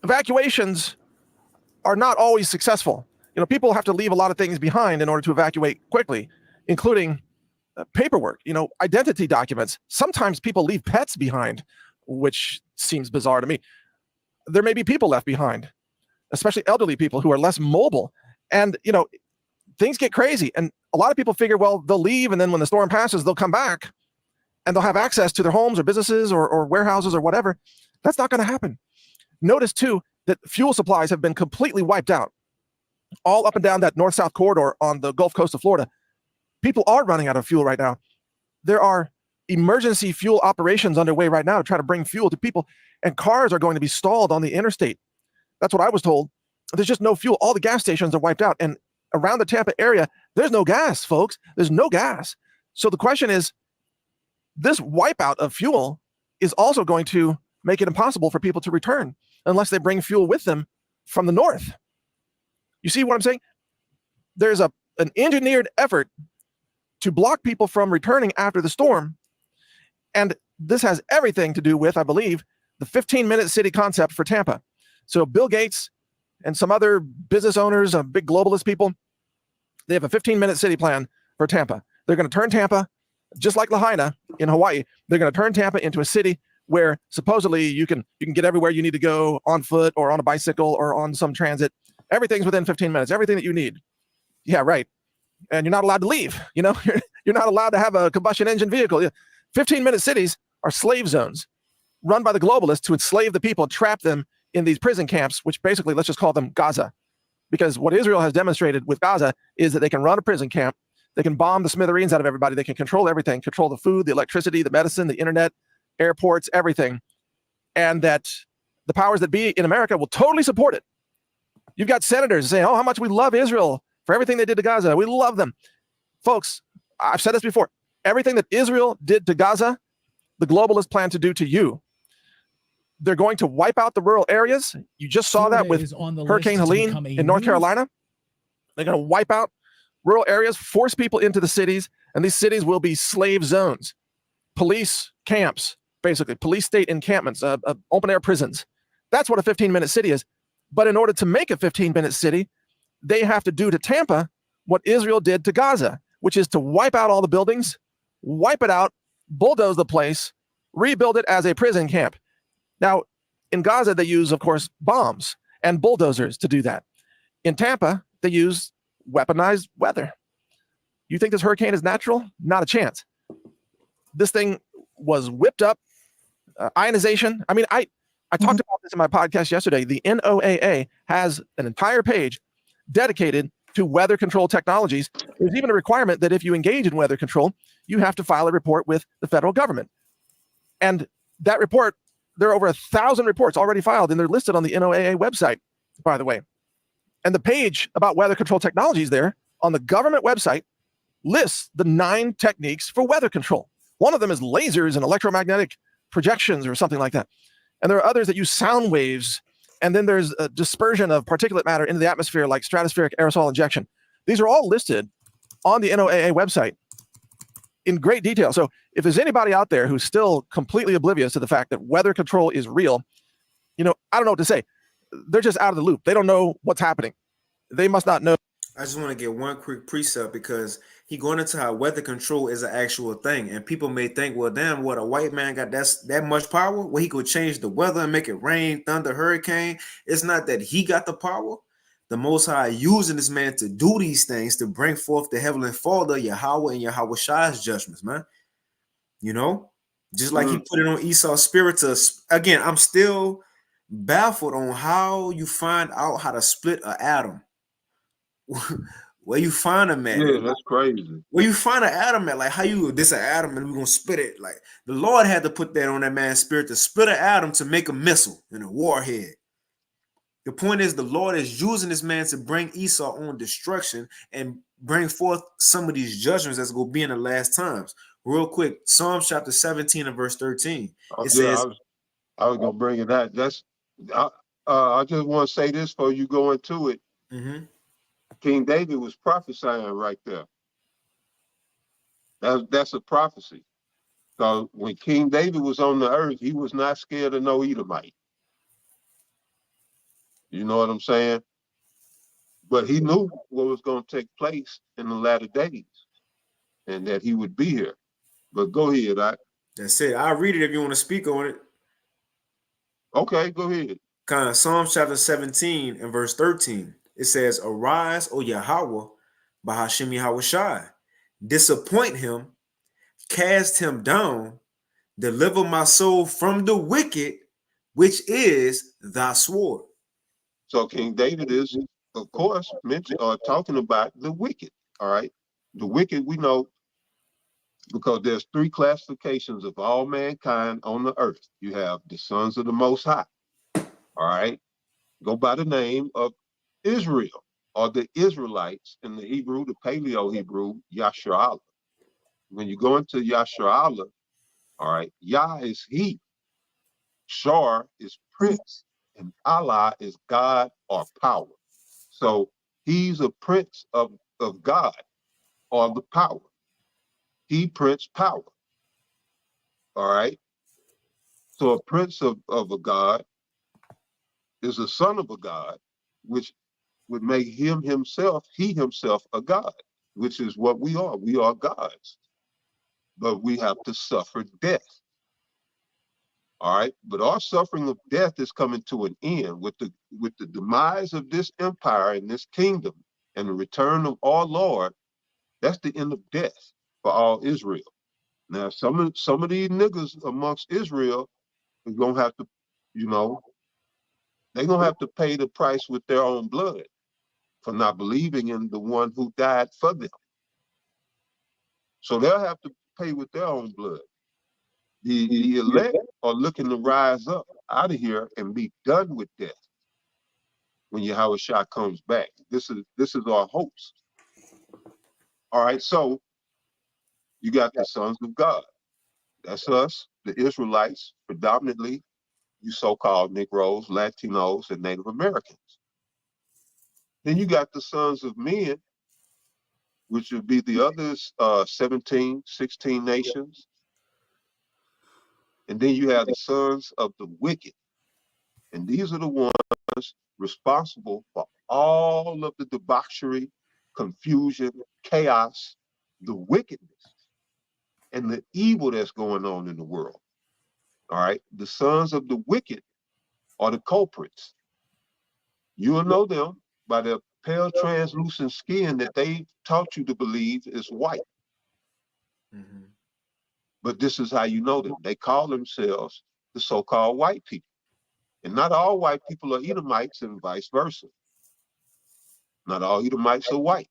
evacuations are not always successful. People have to leave a lot of things behind in order to evacuate quickly, including paperwork, identity documents. Sometimes people leave pets behind, which seems bizarre to me. There may be people left behind, especially elderly people who are less mobile. And, things get crazy. And a lot of people figure, well, they'll leave. And then when the storm passes, they'll come back and they'll have access to their homes or businesses or warehouses or whatever. That's not going to happen. Notice, too, that fuel supplies have been completely wiped out all up and down that north-south corridor on the Gulf Coast of Florida. People are running out of fuel right now. There are emergency fuel operations underway right now to try to bring fuel to people, and cars are going to be stalled on the interstate. That's what I was told. There's just no fuel. All the gas stations are wiped out. And around the Tampa area, there's no gas, folks. There's no gas. So the question is, this wipeout of fuel is also going to make it impossible for people to return unless they bring fuel with them from the north. You see what I'm saying? There's an engineered effort to block people from returning after the storm. And this has everything to do with, I believe, the 15-minute city concept for Tampa. So Bill Gates and some other business owners, big globalist people, they have a 15-minute city plan for Tampa. They're going to turn Tampa, just like Lahaina in Hawaii, they're going to turn Tampa into a city where supposedly you can get everywhere you need to go on foot or on a bicycle or on some transit. Everything's within 15 minutes, everything that you need. Yeah, right. And you're not allowed to leave. You're not allowed to have a combustion engine vehicle. 15-minute cities are slave zones run by the globalists to enslave the people, trap them in these prison camps, which basically, let's just call them Gaza. Because what Israel has demonstrated with Gaza is that they can run a prison camp, they can bomb the smithereens out of everybody, they can control everything, control the food, the electricity, the medicine, the internet, airports, everything. And that the powers that be in America will totally support it. You've got senators saying, oh, how much we love Israel for everything they did to Gaza. We love them. Folks, I've said this before. Everything that Israel did to Gaza, the globalists plan to do to you. They're going to wipe out the rural areas. You just saw that with Hurricane Helene in North Carolina. They're going to wipe out rural areas, force people into the cities, and these cities will be slave zones. Police camps, basically, police state encampments, open-air prisons. That's what a 15-minute city is. But in order to make a 15-minute city, they have to do to Tampa what Israel did to Gaza, which is to wipe out all the buildings, wipe it out, bulldoze the place, rebuild it as a prison camp. Now, in Gaza, they use, of course, bombs and bulldozers to do that. In Tampa, they use weaponized weather. You think this hurricane is natural? Not a chance. This thing was whipped up, ionization. I mean, I talked about this in my podcast yesterday. The NOAA has an entire page dedicated to weather control technologies. There's even a requirement that if you engage in weather control, you have to file a report with the federal government. And that report, there are over 1,000 reports already filed, and they're listed on the NOAA website, by the way. And the page about weather control technologies there on the government website lists the 9 techniques for weather control. One of them is lasers and electromagnetic projections or something like that. And there are others that use sound waves. And then there's a dispersion of particulate matter into the atmosphere, like stratospheric aerosol injection. These are all listed on the NOAA website in great detail. So if there's anybody out there who's still completely oblivious to the fact that weather control is real, I don't know what to say. They're just out of the loop. They don't know what's happening. They must not know. I just want to get one quick precept because he going into how weather control is an actual thing. And people may think, well, damn, what, a white man got that much power? Well, he could change the weather and make it rain, thunder, hurricane. It's not that he got the power. The Most High using this man to do these things to bring forth the heavenly Father, Yahweh and Yahweh Shai's judgments, man. Just like he put it on Esau's spirit to, again, I'm still baffled on how you find out how to split an atom. Where you find them at? Yeah, that's crazy. Where you find an atom at? Like how you this an atom and we're gonna spit it? Like the Lord had to put that on that man's spirit to split an atom to make a missile and a warhead. The point is the Lord is using this man to bring Esau on destruction and bring forth some of these judgments that's gonna be in the last times. Real quick, Psalms chapter 17 and verse 13. It Yeah, says, I was gonna bring it out. I just want to say this before you go into it. King David was prophesying right there. That's a prophecy. So when King David was on the earth, he was not scared of no Edomite. You know what I'm saying? But he knew what was going to take place in the latter days and that he would be here. But go ahead. That's it. I'll read it if you want to speak on it. Okay, go ahead. Kind of Psalms chapter 17 and verse 13. It says, Arise, O Yahweh, by Hashem Yahweh Shai. Disappoint him, cast him down, deliver my soul from the wicked, which is thy sword. So King David is, of course, talking about the wicked. All right. The wicked, we know, because there's three classifications of all mankind on the earth. You have the sons of the Most High. All right. Go by the name of Israel, or the Israelites in the Hebrew, the Paleo Hebrew, Yasharallah. When you go into Yasharallah, all right, Yah is he, Shar is prince, and Allah is God or power. So he's a prince of God or the power. He prince power. All right. So a prince of a God is a son of a God, which would make he himself a God, which is what we are. We are gods. But we have to suffer death. All right. But our suffering of death is coming to an end with the demise of this empire and this kingdom and the return of our Lord. That's the end of death for all Israel. Now, some of these niggas amongst Israel are gonna have to, they're gonna have to pay the price with their own blood for not believing in the one who died for them. So they'll have to pay with their own blood. The elect are looking to rise up out of here and be done with death when Yahweh Shah comes back. This is our hopes. All right, so you got the sons of God. That's us, the Israelites, predominantly you so-called Negroes, Latinos, and Native Americans. Then you got the sons of men, which would be the others 17, 16 nations. And then you have the sons of the wicked. And these are the ones responsible for all of the debauchery, confusion, chaos, the wickedness, and the evil that's going on in the world. All right. The sons of the wicked are the culprits. You will know them by their pale, translucent skin that they taught you to believe is white. But this is how you know them. They call themselves the so-called white people. And not all white people are Edomites and vice versa. Not all Edomites are white.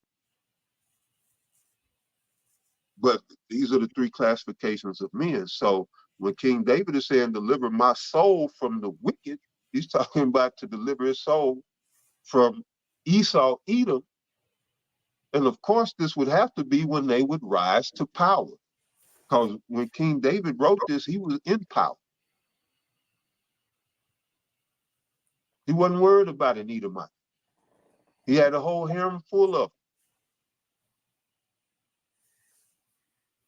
But these are the three classifications of men. So when King David is saying, deliver my soul from the wicked, he's talking about to deliver his soul from Esau, Edom. And of course, this would have to be when they would rise to power. Because when King David wrote this, he was in power. He wasn't worried about an Edomite. He had a whole harem full of them.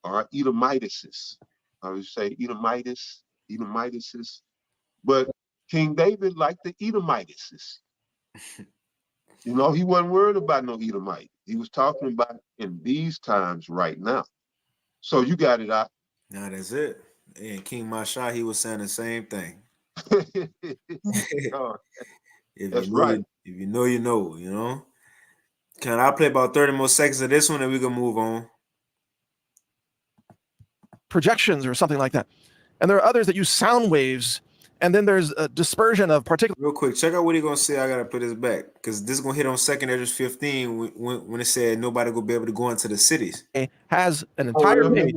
All right, Edomitises. I would say Edomitises. But King David liked the Edomitises. He wasn't worried about no Edomite. He was talking about in these times right now. So you got it out. Nah, that's it. And King Masha, he was saying the same thing. That's right. If you know, you know. Can I play about 30 more seconds of this one and we can move on? Projections or something like that. And there are others that use sound waves And then there's a dispersion of particular. Real quick, check out what he gonna say. I gotta put this back because this is gonna hit on 2nd Esdras 15 when it said nobody gonna be able to go into the cities. Has an Oh, entire page.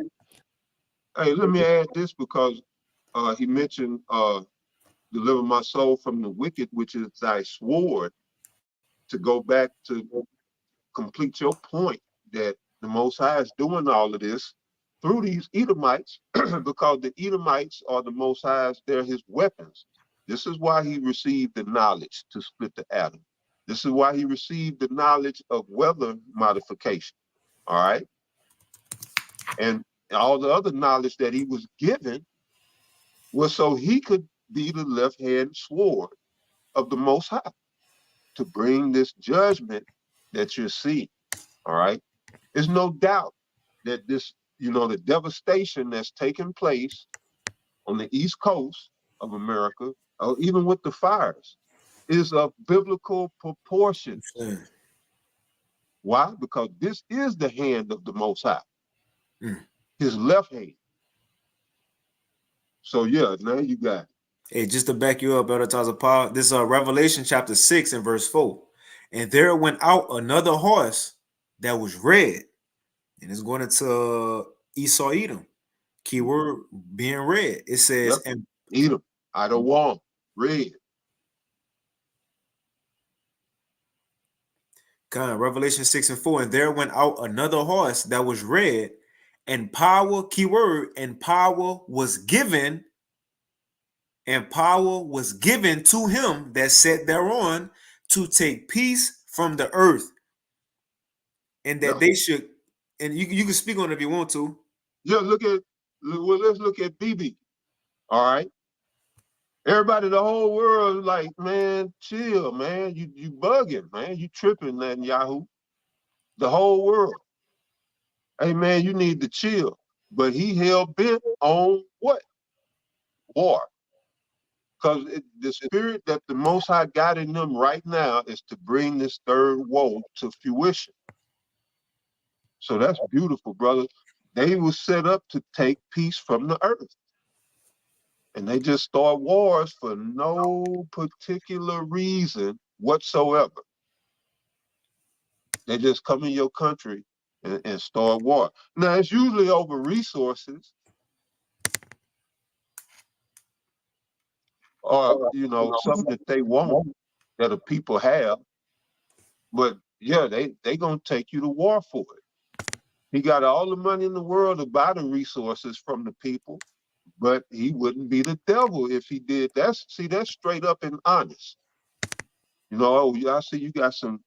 let me add this because he mentioned deliver my soul from the wicked, which is thy sword, to go back to complete your point that the Most High is doing all of this through these Edomites because the Edomites are the Most High's, they're his weapons. This is why he received the knowledge to split the atom. This is why he received the knowledge of weather modification. All right. And all the other knowledge that he was given was so he could be the left-hand sword of the Most High to bring this judgment that you're seeing. All right. There's no doubt that this, the devastation that's taking place on the East Coast of America, or even with the fires, is of biblical proportions. Why? Because this is the hand of the Most High, his left hand. So yeah, now you got it. Hey, just to back you up, Elder Tazapal, this is Revelation chapter 6 and verse 4. And there went out another horse that was red, and it's going into Esau Edom. Keyword being red. It says, Yep. and Edom, Idawam, red. Revelation 6 and 4. And there went out another horse that was red, and power, keyword, and power was given. And power was given to him that sat thereon to take peace from the earth, and that they should. And you can speak on it if you want to. Yeah, let's look at BB. All right. Everybody, the whole world is like, man, chill, man. You bugging, man. You tripping, Netanyahu. The whole world. Hey, man, you need to chill. But he hell bent on what? War. Because the spirit that the Most High got in them right now is to bring this third woe to fruition. So that's beautiful, brother. They were set up to take peace from the earth. And they just start wars for no particular reason whatsoever. They just come in your country and start war. Now, it's usually over resources or, something that they want that the people have. But, yeah, they going to take you to war for it. He got all the money in the world to buy the resources from the people. But he wouldn't be the devil if he did. That's straight up and honest. I see you got some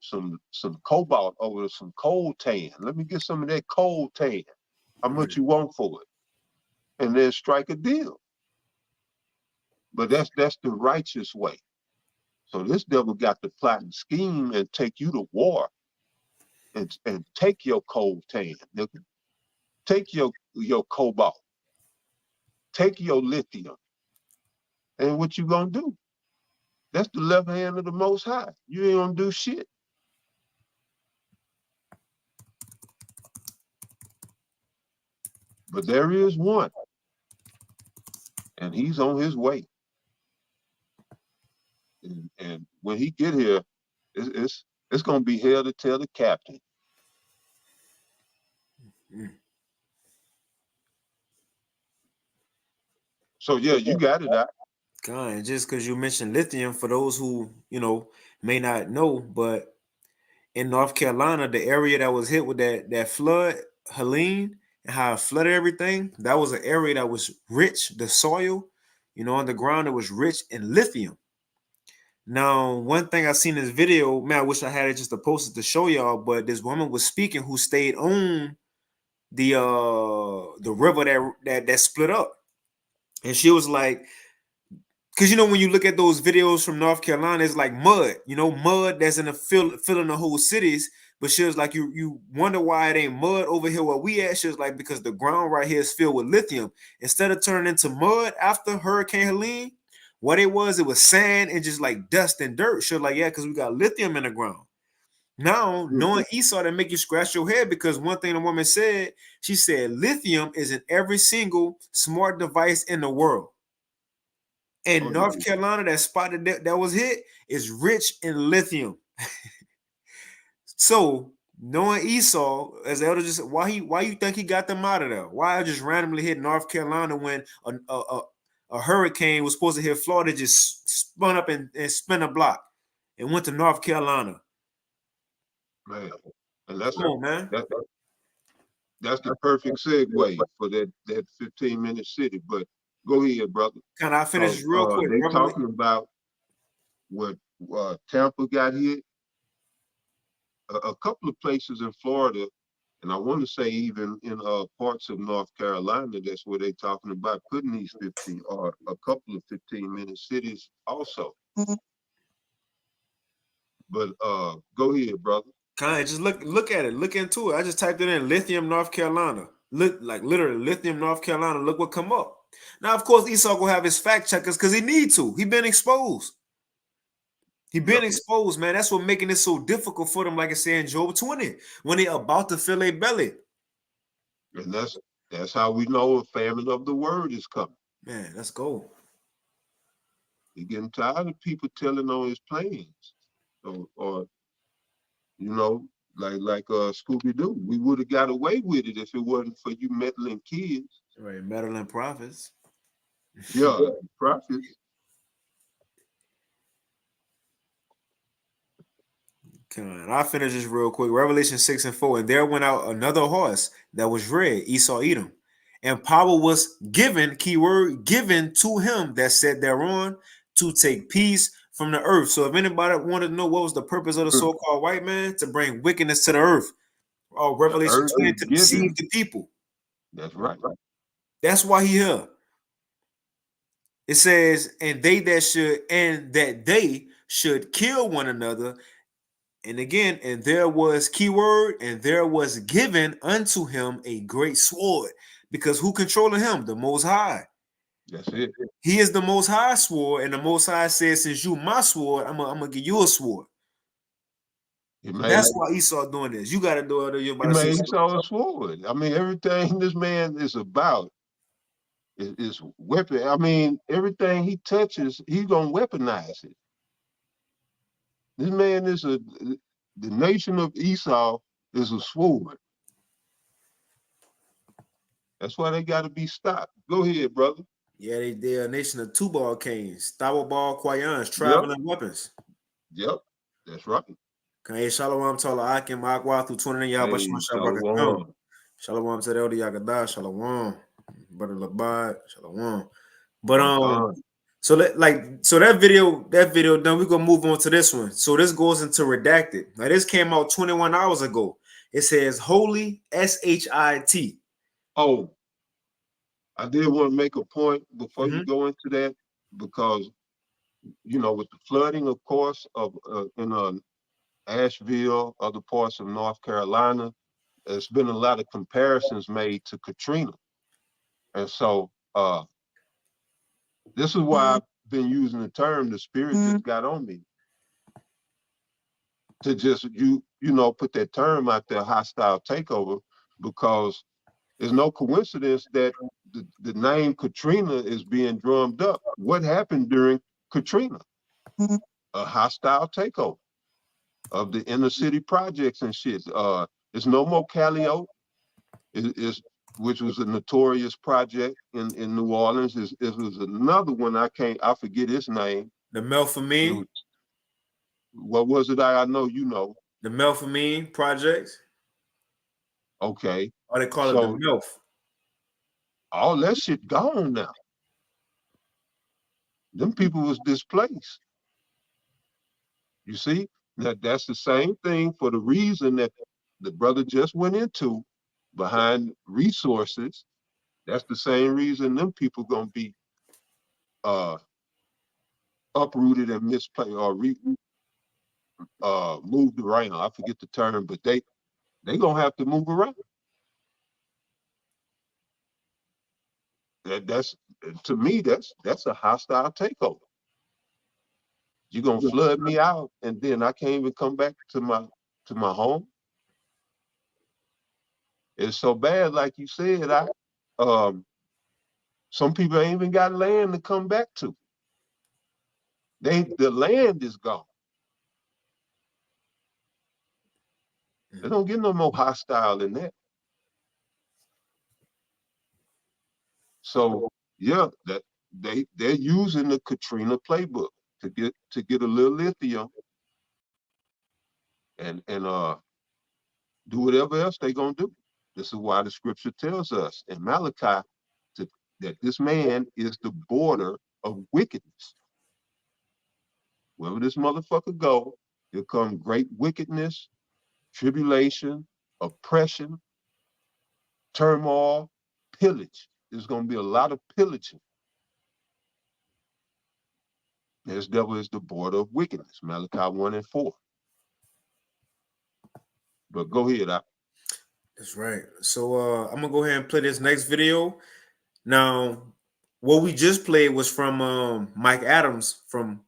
cobalt over some coal tan. Let me get some of that coal tan. How much you want for it? And then strike a deal. But that's the righteous way. So this devil got the plot and scheme and take you to war and take your coal tan, nigga. Take your cobalt. Take your lithium. And what you gonna do? That's the left hand of the Most High. You ain't gonna do shit. But there is one. And he's on his way. And when he get here, it's gonna be hell to tell the captain. So yeah, you got it out. God, just because you mentioned lithium, for those who may not know, but in North Carolina, the area that was hit with that flood, Helene, and how it flooded everything, that was an area that was rich. The soil, on the ground, it was rich in lithium. Now, one thing I seen in this video, man, I wish I had it just to post it to show y'all, but this woman was speaking who stayed on the river that split up, and she was like, because when you look at those videos from North Carolina, it's like mud, mud that's in the filling the whole cities. But she was like, you wonder why it ain't mud over here where we at. She was like, because the ground right here is filled with lithium. Instead of turning into mud after Hurricane Helene, what it was sand and just like dust and dirt. She was like, yeah, because we got lithium in the ground. Now, knowing Esau, that make you scratch your head, because one thing the woman said, she said, lithium is in every single smart device in the world. And Oh yeah. North Carolina, that spot that was hit, is rich in lithium. So knowing Esau, as the elder just said, why you think he got them out of there? Why just randomly hit North Carolina when a hurricane was supposed to hit Florida, just spun up and spin a block and went to North Carolina? Man. And Come on, man. that's the perfect segue for that 15-minute city. But go ahead, brother. Can I finish Because real quick? they talking about what Tampa got hit, a couple of places in Florida, and I want to say even in parts of North Carolina, that's where they talking about putting these 15 or a couple of 15-minute cities also. But go ahead, brother. Kind of just look at it, look into it. I just typed it in lithium North Carolina. Look like literally lithium North Carolina. Look what come up. Now, of course, Esau will have his fact checkers because he need to. He been exposed. He been exposed, man. That's what making it so difficult for them, like I said in Job 20, when they about to fill a belly. And that's how we know a famine of the word is coming. Man, let's go. You're getting tired of people telling on his plans. Or you know, like Scooby Doo. We would have got away with it if it wasn't for you meddling kids. Right, meddling prophets. Yeah, prophets. I'll finish this real quick. Revelation 6 and 4. And there went out another horse that was red, Esau Edom. And power was given, keyword, given to him that sat thereon to take peace from the earth. So if anybody wanted to know what was the purpose of the so-called white man, to bring wickedness to the earth. Or The Revelation earth 20 is to deceive the people. That's right. That's why he here. It says, and that they should kill one another. And again, and there was keyword, and there was given unto him a great sword. Because who controlling him? The Most High. That's it. He is the Most High sword, and the Most High says, since you my sword, I'm gonna give you a sword. That's why Esau doing this. You got to do it. You're about to say Esau a sword. I mean, everything this man is about is weapon. I mean, everything he touches, he's gonna weaponize it. This man is the nation of Esau is a sword. That's why they got to be stopped. Go ahead, brother. yeah, they're a nation of two-ball canes, ball quayans, traveling weapons. Yep, that's right. Hey, Shalom Tala Akim Akwa through 20 Yabba Hey, Shabaka. Shalom to the Elder Yagada, Shalom. Brother Labad, Shalom. But so that video done, we're gonna move on to this one. So this goes into redacted. Now this came out 21 hours ago. It says holy SHIT. Oh, I did want to make a point before you go into that, because you know, with the flooding, of course, of in Asheville, other parts of North Carolina, there's been a lot of comparisons made to Katrina. And so this is why I've been using the term the spirit just got on me. To just you know, put that term out there, hostile takeover, because there's no coincidence that the name Katrina is being drummed up. What happened during Katrina? A hostile takeover of the inner city projects and shit. There's no more Calliope, which was a notorious project in New Orleans. It was another one I forget its name. The Melphamine. What was it? I know you know. The Melphamine projects. Okay. Or they call it the MILF. All that shit gone now. Them people was displaced. You see? That's the same thing for the reason that the brother just went into behind resources. That's the same reason them people gonna be uprooted and misplaced or moved around. I forget the term, but they gonna have to move around. That's to me, that's a hostile takeover. You're gonna flood me out, and then I can't even come back to my home. It's so bad, like you said. Some people ain't even got land to come back to. The land is gone. They don't get no more hostile than that. So yeah, that they're using the Katrina playbook to get a little lithium and do whatever else they're gonna do. This is why the scripture tells us in Malachi that this man is the border of wickedness. Wherever this motherfucker go, he'll come great wickedness, tribulation, oppression, turmoil, pillage. There's going to be a lot of pillaging. This devil is the border of wickedness, Malachi 1 and 4. But go ahead, That's right. So I'm gonna go ahead and play this next video. Now, what we just played was from Mike Adams from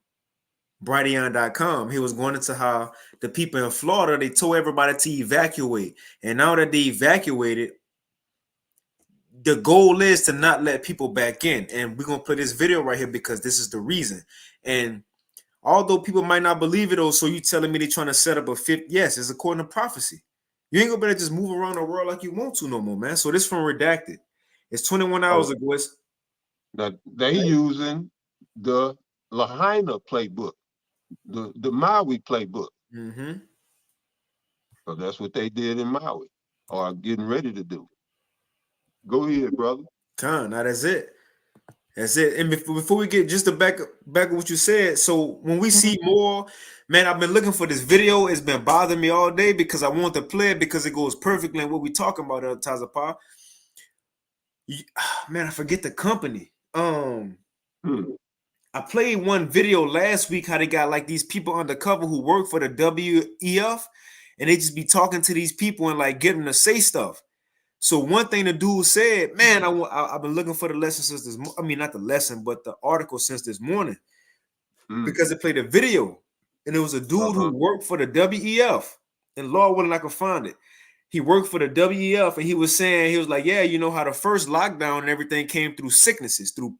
Brighteon.com. He was going into how the people in Florida, they told everybody to evacuate. And now that they evacuated, the goal is to not let people back in. And we're going to play this video right here because this is the reason. And although people might not believe it, so you telling me they're trying to set up a fifth? Yes, it's according to prophecy. You ain't gonna be able to just move around the world like you want to no more, man. So this from Redacted. It's 21 hours ago. Now they using the Lahaina playbook, the Maui playbook. Mm-hmm. So that's what they did in Maui, or getting ready to do. Go ahead, brother. Now that's it. That's it. And before we get just to back what you said, so when we see more, man, I've been looking for this video. It's been bothering me all day because I want to play it because it goes perfectly in what we talking about at Tazapa. Man, I forget the company. I played one video last week how they got like these people undercover who work for the WEF, and they just be talking to these people and like get them to say stuff. So one thing the dude said, man, I've been looking for the lesson since this. I mean, not the lesson, but the article since this morning, because it played a video, and it was a dude who worked for the WEF, and Lord willing, I could find it. He worked for the WEF, and he was saying, he was like, yeah, you know how the first lockdown and everything came through sicknesses, through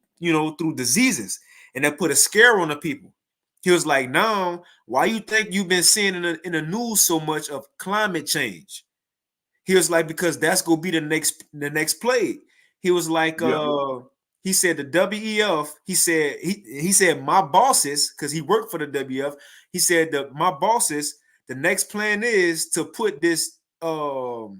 diseases, and that put a scare on the people. He was like, now, why you think you've been seeing in the news so much of climate change? He was like, because that's gonna be the next plague. He was like, he said the WEF. He said my bosses, because he worked for the WEF. He said that my bosses, the next plan is to put this global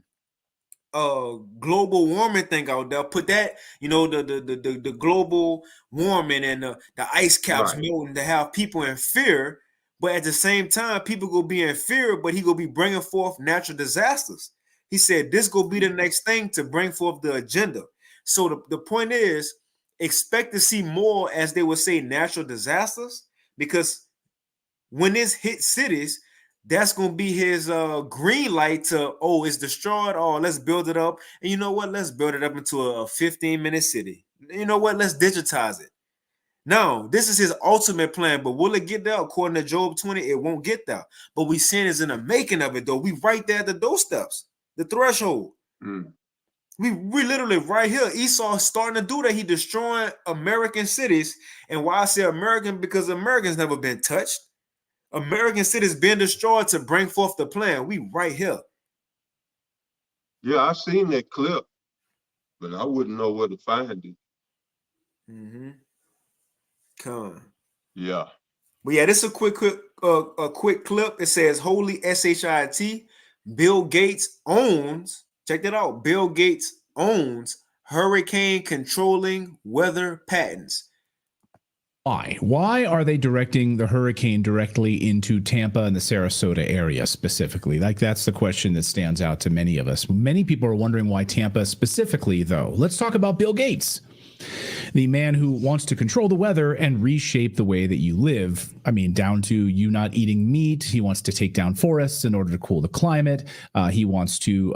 warming thing out there. Put that, the global warming and the ice caps melting to have people in fear. But at the same time, people gonna be in fear. But he gonna be bringing forth natural disasters. He said this gonna be the next thing to bring forth the agenda. So the point is, expect to see more, as they would say, natural disasters, because when this hit cities, that's gonna be his green light to, it's destroyed. Let's build it up. And you know what? Let's build it up into a 15-minute city. You know what? Let's digitize it. Now, this is his ultimate plan, but will it get there? According to Job 20, it won't get there. But we seeing is in the making of it, though. We right there at the doorsteps. The threshold. We literally right here. Esau starting to do that. He destroying American cities. And why I say American? Because Americans never been touched. American cities been destroyed to bring forth the plan. We right here. Yeah, I seen that clip, but I wouldn't know where to find it. Yeah. But yeah, this is a quick clip. It says Holy SHIT. Bill Gates owns, check that out. Bill Gates owns hurricane controlling weather patents. Why are they directing the hurricane directly into Tampa and the Sarasota area specifically? Like, that's the question that stands out to many of us. Many people are wondering why Tampa specifically, though. Let's talk about Bill Gates, the man who wants to control the weather and reshape the way that you live. I mean, down to you not eating meat. He wants to take down forests in order to cool the climate. He wants to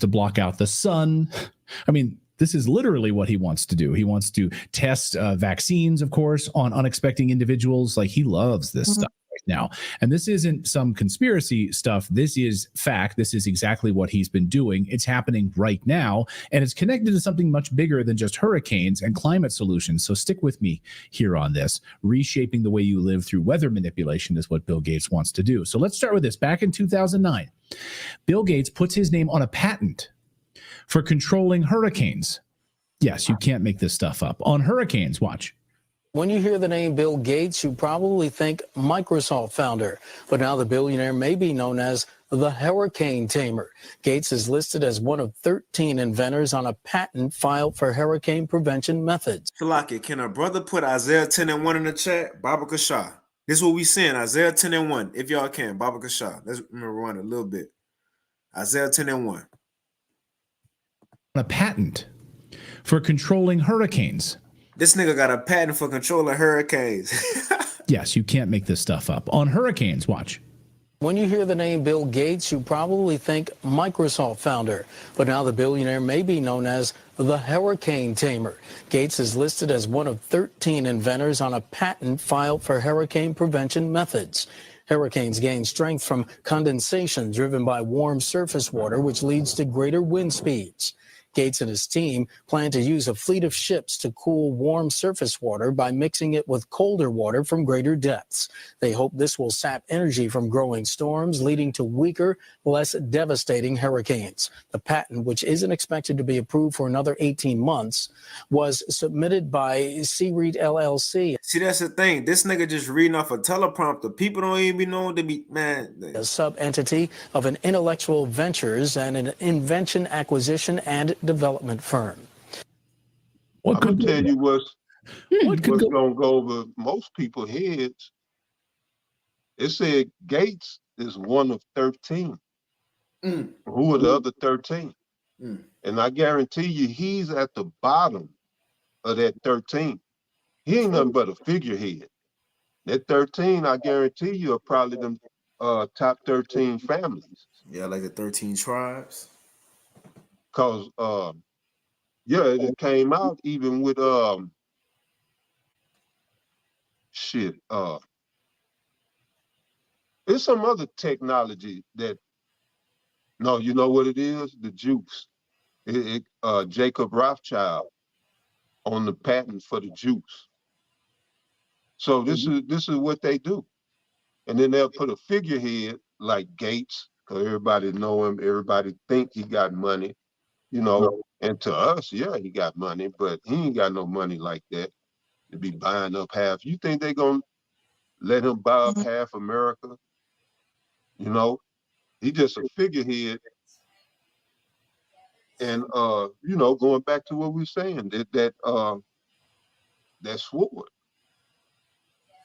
block out the sun. I mean, this is literally what he wants to do. He wants to test vaccines, of course, on unexpected individuals. Like, he loves this stuff right now. And this isn't some conspiracy stuff. This is fact. This is exactly what he's been doing. It's happening right now. And it's connected to something much bigger than just hurricanes and climate solutions. So stick with me here on this. Reshaping the way you live through weather manipulation is what Bill Gates wants to do. So let's start with this. Back in 2009, Bill Gates puts his name on a patent for controlling hurricanes. Yes, you can't make this stuff up. On hurricanes, watch. When you hear the name Bill Gates, you probably think Microsoft founder, but now the billionaire may be known as the hurricane tamer. Gates is listed as one of 13 inventors on a patent filed for hurricane prevention methods. Shalaki, can a brother put Isaiah 10:1 in the chat? Baba Kasha. This is what we saying, Isaiah 10:1. If y'all can, Baba Kasha. Let's rewind a little bit. Isaiah 10:1. A patent for controlling hurricanes. This nigga got a patent for controlling hurricanes. Yes, you can't make this stuff up. On hurricanes, watch. When you hear the name Bill Gates, you probably think Microsoft founder, but now the billionaire may be known as the hurricane tamer. Gates is listed as one of 13 inventors on a patent filed for hurricane prevention methods. Hurricanes gain strength from condensation driven by warm surface water, which leads to greater wind speeds. Gates and his team plan to use a fleet of ships to cool warm surface water by mixing it with colder water from greater depths. They hope this will sap energy from growing storms, leading to weaker, less devastating hurricanes. The patent, which isn't expected to be approved for another 18 months, was submitted by C-Reed LLC. See, that's the thing. This nigga just reading off a teleprompter. People don't even be known to be, man. A sub-entity of an intellectual ventures and an invention acquisition and development firm. I'm going to tell you what's going to go over most people's heads. It said Gates is one of 13. Who are the other 13? And I guarantee you he's at the bottom of that 13. He ain't nothing but a figurehead. That 13, I guarantee you, are probably them top 13 families. Yeah, like the 13 tribes. Because, yeah, it came out even with, there's some other technology that, no, you know what it is? The juice. Jacob Rothschild on the patent for the juice. So this is what they do. And then they'll put a figurehead like Gates, because everybody know him, everybody think he got money, you know. And to us, yeah, he got money, but he ain't got no money like that to be buying up half. You think they gonna let him buy up half America? You know, he just a figurehead. And you know, going back to what we were saying, that sword.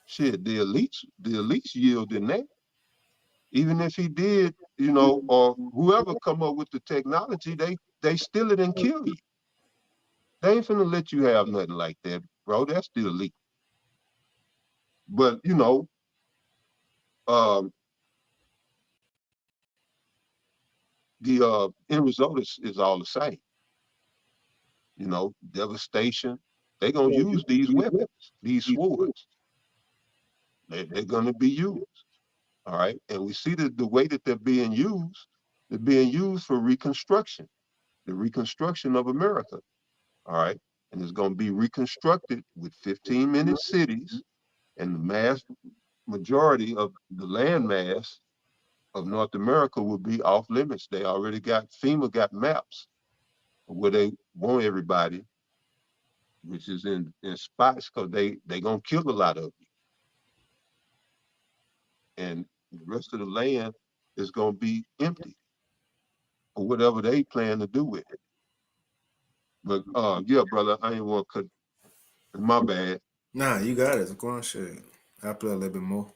Shit, the elites yield in that. Even if he did, you know, or whoever come up with the technology, they steal it and kill you. They ain't finna let you have nothing like that, bro. That's the elite. But you know, the end result is all the same. You know, devastation. They're gonna use these weapons, these swords. They're gonna be used. All right. And we see that the way that they're being used for reconstruction, the reconstruction of America. All right. And it's gonna be reconstructed with 15-minute cities, and the mass majority of the land mass of North America will be off limits. They already FEMA got maps where they want everybody, which is in spots, because they gonna kill a lot of you. And the rest of the land is gonna be empty or whatever they plan to do with it. But yeah, brother, I ain't want to cut. My bad. Nah, you got it. Go on, shit. I'll play a little bit more.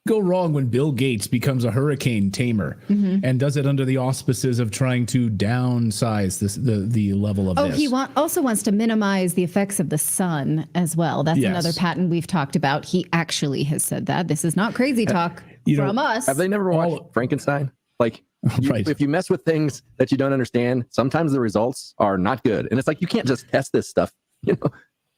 Go wrong when Bill Gates becomes a hurricane tamer and does it under the auspices of trying to downsize the level of this. He also wants to minimize the effects of the sun as well. That's another patent we've talked about. He actually has said that. This is not crazy talk from us. Have they never watched Frankenstein? Like, if you mess with things that you don't understand, sometimes the results are not good. And it's like, you can't just test this stuff, you know?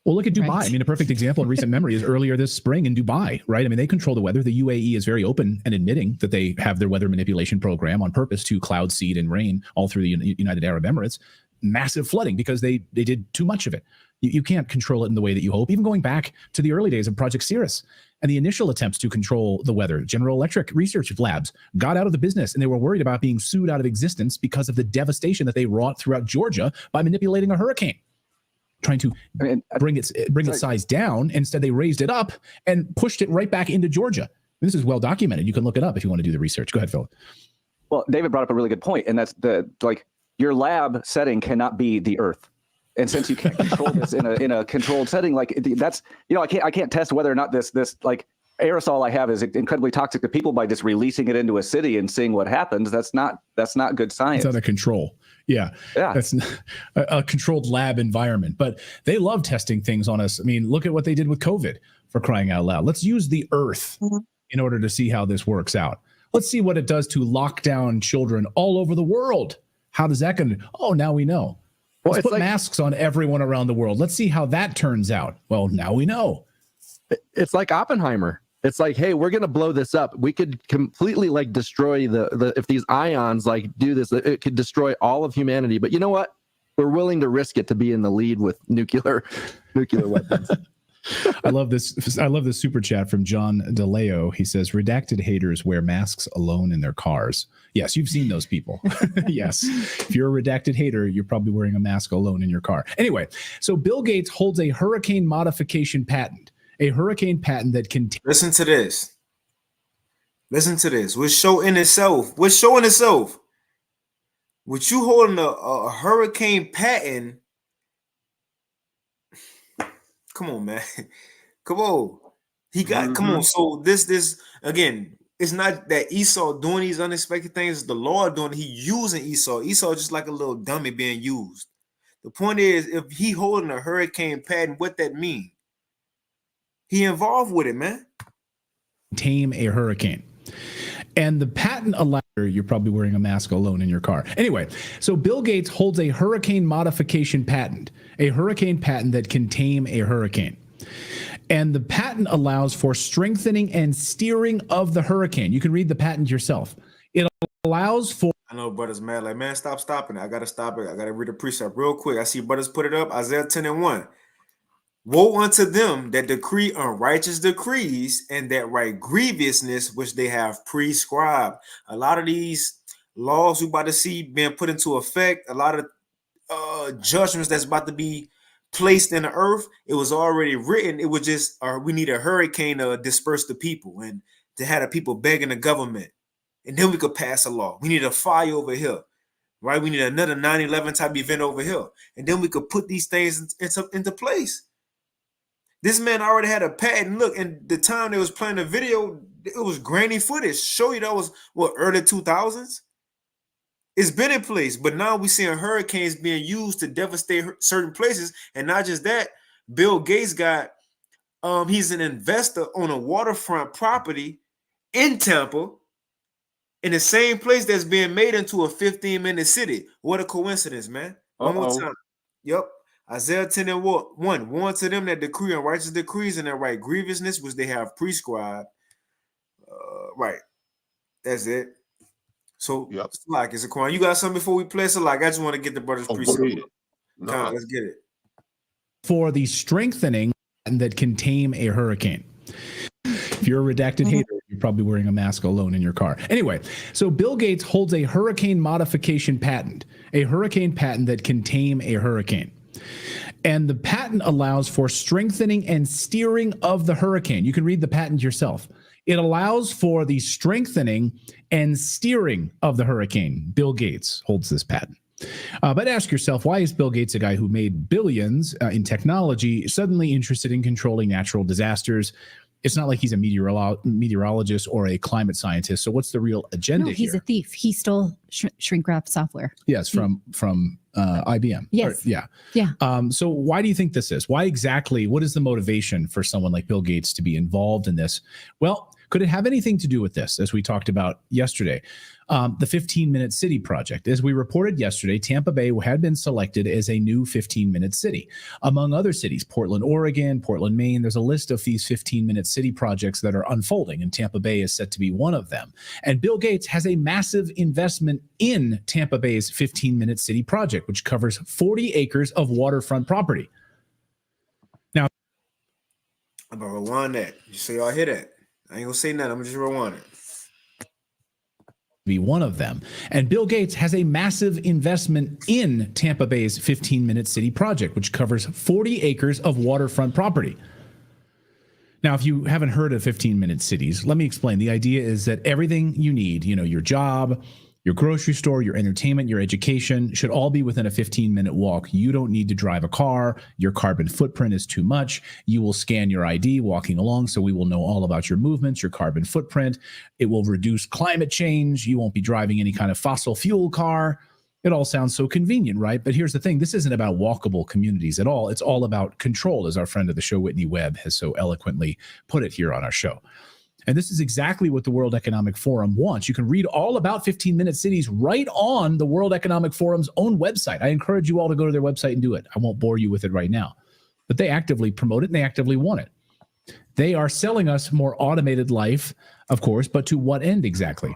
Well, look at Dubai. Right. I mean, a perfect example in recent memory is earlier this spring in Dubai, right? I mean, they control the weather. The UAE is very open and admitting that they have their weather manipulation program on purpose to cloud seed and rain all through the United Arab Emirates. Massive flooding because they did too much of it. You can't control it in the way that you hope. Even going back to the early days of Project Cirrus and the initial attempts to control the weather, General Electric research labs got out of the business, and they were worried about being sued out of existence because of the devastation that they wrought throughout Georgia by manipulating a hurricane, trying to bring its size down. Instead, they raised it up and pushed it right back into Georgia. This is well documented. You can look it up if you want to do the research. Go ahead, Philip. Well, David brought up a really good point, and that's your lab setting cannot be the Earth. And since you can't control this in a controlled setting, like that's, I can't test whether or not this like aerosol I have is incredibly toxic to people by just releasing it into a city and seeing what happens. That's not good science. It's out of control. Yeah. That's a controlled lab environment. But they love testing things on us. I mean, look at what they did with COVID, for crying out loud. Let's use the Earth in order to see how this works out. Let's see what it does to lock down children all over the world. How does that go? Oh, now we know. Let's put masks on everyone around the world. Let's see how that turns out. Well, now we know. It's like Oppenheimer. It's like, hey, we're going to blow this up. We could completely like destroy the if these ions like do this, it could destroy all of humanity. But you know what? We're willing to risk it to be in the lead with nuclear weapons. I love this. I love this super chat from John DeLeo. He says, redacted haters wear masks alone in their cars. Yes, you've seen those people. Yes. If you're a redacted hater, you're probably wearing a mask alone in your car. Anyway, so Bill Gates holds a hurricane modification patent, a hurricane patent that can... Listen to this. Listen to this. What's showing itself? What's showing itself? With you holding a hurricane patent... Come on, man. Come on. He got, come on. So this, again, it's not that Esau doing these unexpected things. It's the Lord doing it. He using Esau. Esau is just like a little dummy being used. The point is, if he holding a hurricane patent, what that mean? He involved with it, man. Tame a hurricane. And the patent allows, you're probably wearing a mask alone in your car. Anyway, so Bill Gates holds a hurricane modification patent, a hurricane patent that can tame a hurricane. And the patent allows for strengthening and steering of the hurricane. You can read the patent yourself. It allows for... I know brothers mad, like, man, stop stopping it. I got to stop it. I got to read the precept real quick. I see brothers put it up, Isaiah 10:1. Woe unto them that decree unrighteous decrees and that write grievousness which they have prescribed. A lot of these laws we about to see being put into effect, a lot of judgments that's about to be placed in the earth, it was already written. It was just, we need a hurricane to disperse the people and to have the people begging the government. And then we could pass a law. We need a fire over here, right? We need another 9/11 type event over here. And then we could put these things into place. This man already had a patent. Look, and the time they was playing the video, it was grainy footage. Show you that was, what, early 2000s? It's been in place, but now we're seeing hurricanes being used to devastate certain places. And not just that, Bill Gates got, he's an investor on a waterfront property in Tampa, in the same place that's being made into a 15-minute city. What a coincidence, man. One more time. Yep. Isaiah 10:1. Warn to them that decree unrighteous decrees and that write grievousness which they have prescribed. Right. That's it. So, like, it's a Quran. You got something before we play? So, like, I just want to get the brothers precept. No. Let's get it. For the strengthening that can tame a hurricane. If you're a redacted hater, you're probably wearing a mask alone in your car. Anyway, so Bill Gates holds a hurricane modification patent, a hurricane patent that can tame a hurricane. And the patent allows for strengthening and steering of the hurricane. You can read the patent yourself. It allows for the strengthening and steering of the hurricane. Bill Gates holds this patent. But ask yourself, why is Bill Gates, a guy who made billions in technology, suddenly interested in controlling natural disasters? It's not like he's a meteorologist or a climate scientist. So what's the real agenda here? He's a thief. He stole shrink wrap software. Yes, from IBM. Yes. Yeah. So why do you think this is? Why exactly? What is the motivation for someone like Bill Gates to be involved in this? Well, Could it have anything to do with this, as we talked about yesterday? The 15-minute city project. As we reported yesterday, Tampa Bay had been selected as a new 15-minute city. Among other cities, Portland, Oregon, Portland, Maine, there's a list of these 15-minute city projects that are unfolding, and Tampa Bay is set to be one of them. And Bill Gates has a massive investment in Tampa Bay's 15-minute city project, which covers 40 acres of waterfront property. Now, I'm gonna rewind that. Just so y'all hear that. I ain't gonna say nothing. I'm gonna just rewind it. Be one of them. And Bill Gates has a massive investment in Tampa Bay's 15-minute city project, which covers 40 acres of waterfront property. Now, if you haven't heard of 15-minute cities, let me explain. The idea is that everything you need, your job, your grocery store, your entertainment, your education, should all be within a 15-minute walk. You don't need to drive a car. Your carbon footprint is too much. You will scan your ID walking along, so we will know all about your movements, your carbon footprint. It will reduce climate change. You won't be driving any kind of fossil fuel car. It all sounds so convenient, right? But here's the thing. This isn't about walkable communities at all. It's all about control, as our friend of the show, Whitney Webb, has so eloquently put it here on our show. And this is exactly what the World Economic Forum wants. You can read all about 15-minute cities right on the World Economic Forum's own website. I encourage you all to go to their website and do it. I won't bore you with it right now. But they actively promote it and they actively want it. They are selling us more automated life, of course, but to what end exactly?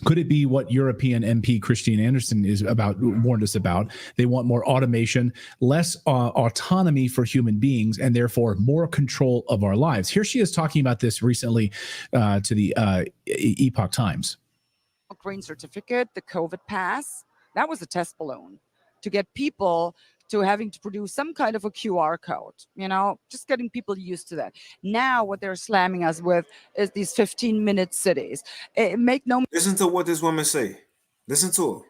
Could it be what European MP Christine Anderson warned us about? They want more automation, less autonomy for human beings, and therefore more control of our lives. Here she is talking about this recently to the Epoch Times. Green certificate, the COVID pass, that was a test balloon to get people to having to produce some kind of a QR code, just getting people used to that. Now what they're slamming us with is these 15-minute cities. Listen to what this woman say. Listen to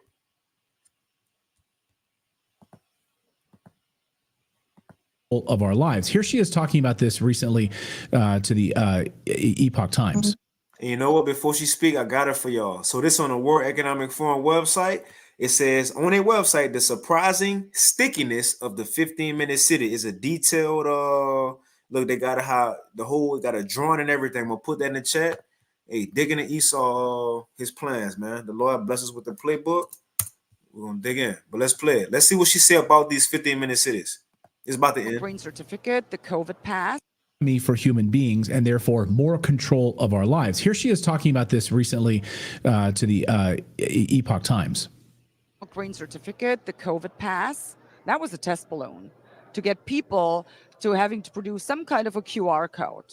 her. Of our lives. Here she is talking about this recently to the Epoch Times. And you know what? Before she speak, I got it for y'all. So this on the World Economic Forum website. It says on their website, the surprising stickiness of the 15-minute city is a detailed look. They got got a drawing and everything. I'm gonna put that in the chat. Hey, digging in Esau his plans, man. The Lord bless us with the playbook. We're gonna dig in, but let's play it. Let's see what she said about these 15-minute cities. It's about to end. Green certificate, the COVID pass. For human beings, and therefore more control of our lives. Here she is talking about this recently to the Epoch Times. Green certificate, the COVID pass, that was a test balloon to get people to having to produce some kind of a QR code,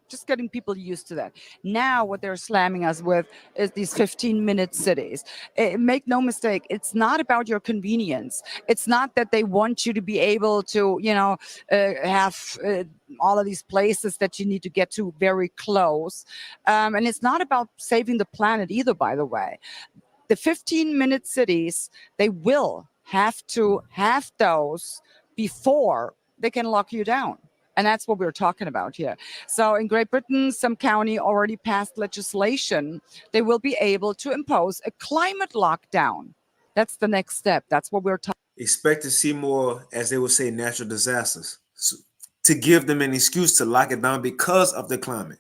just getting people used to that. Now what they're slamming us with is these 15-minute cities. Make no mistake, it's not about your convenience. It's not that they want you to be able to, have all of these places that you need to get to very close. And it's not about saving the planet either, by the way. The 15-minute cities, they will have to have those before they can lock you down. And that's what we're talking about here. So in Great Britain, some county already passed legislation. They will be able to impose a climate lockdown. That's the next step. That's what we're talking about. Expect to see more, as they would say, natural disasters, to give them an excuse to lock it down because of the climate.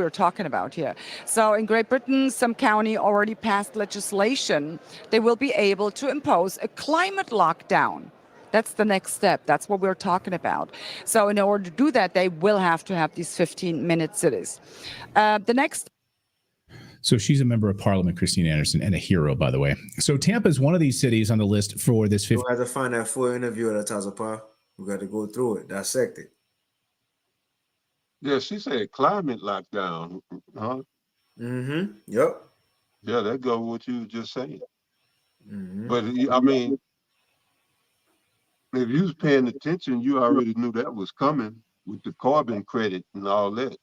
We're talking about here. So in Great Britain, some county already passed legislation. They will be able to impose a climate lockdown. That's the next step. That's what we're talking about. So in order to do that, they will have to have these 15-minute cities. The next. So she's a member of Parliament, Christine Anderson, and a hero, by the way. So Tampa is one of these cities on the list for this. We'll have to find that full interview at Atazapa. We got to go through it, dissect it. Yeah, she said climate lockdown, huh? Mm-hmm. Yep. Yeah, that goes with what you were just saying. Mm-hmm. But I mean, if you was paying attention, you already knew that was coming with the carbon credit and all that,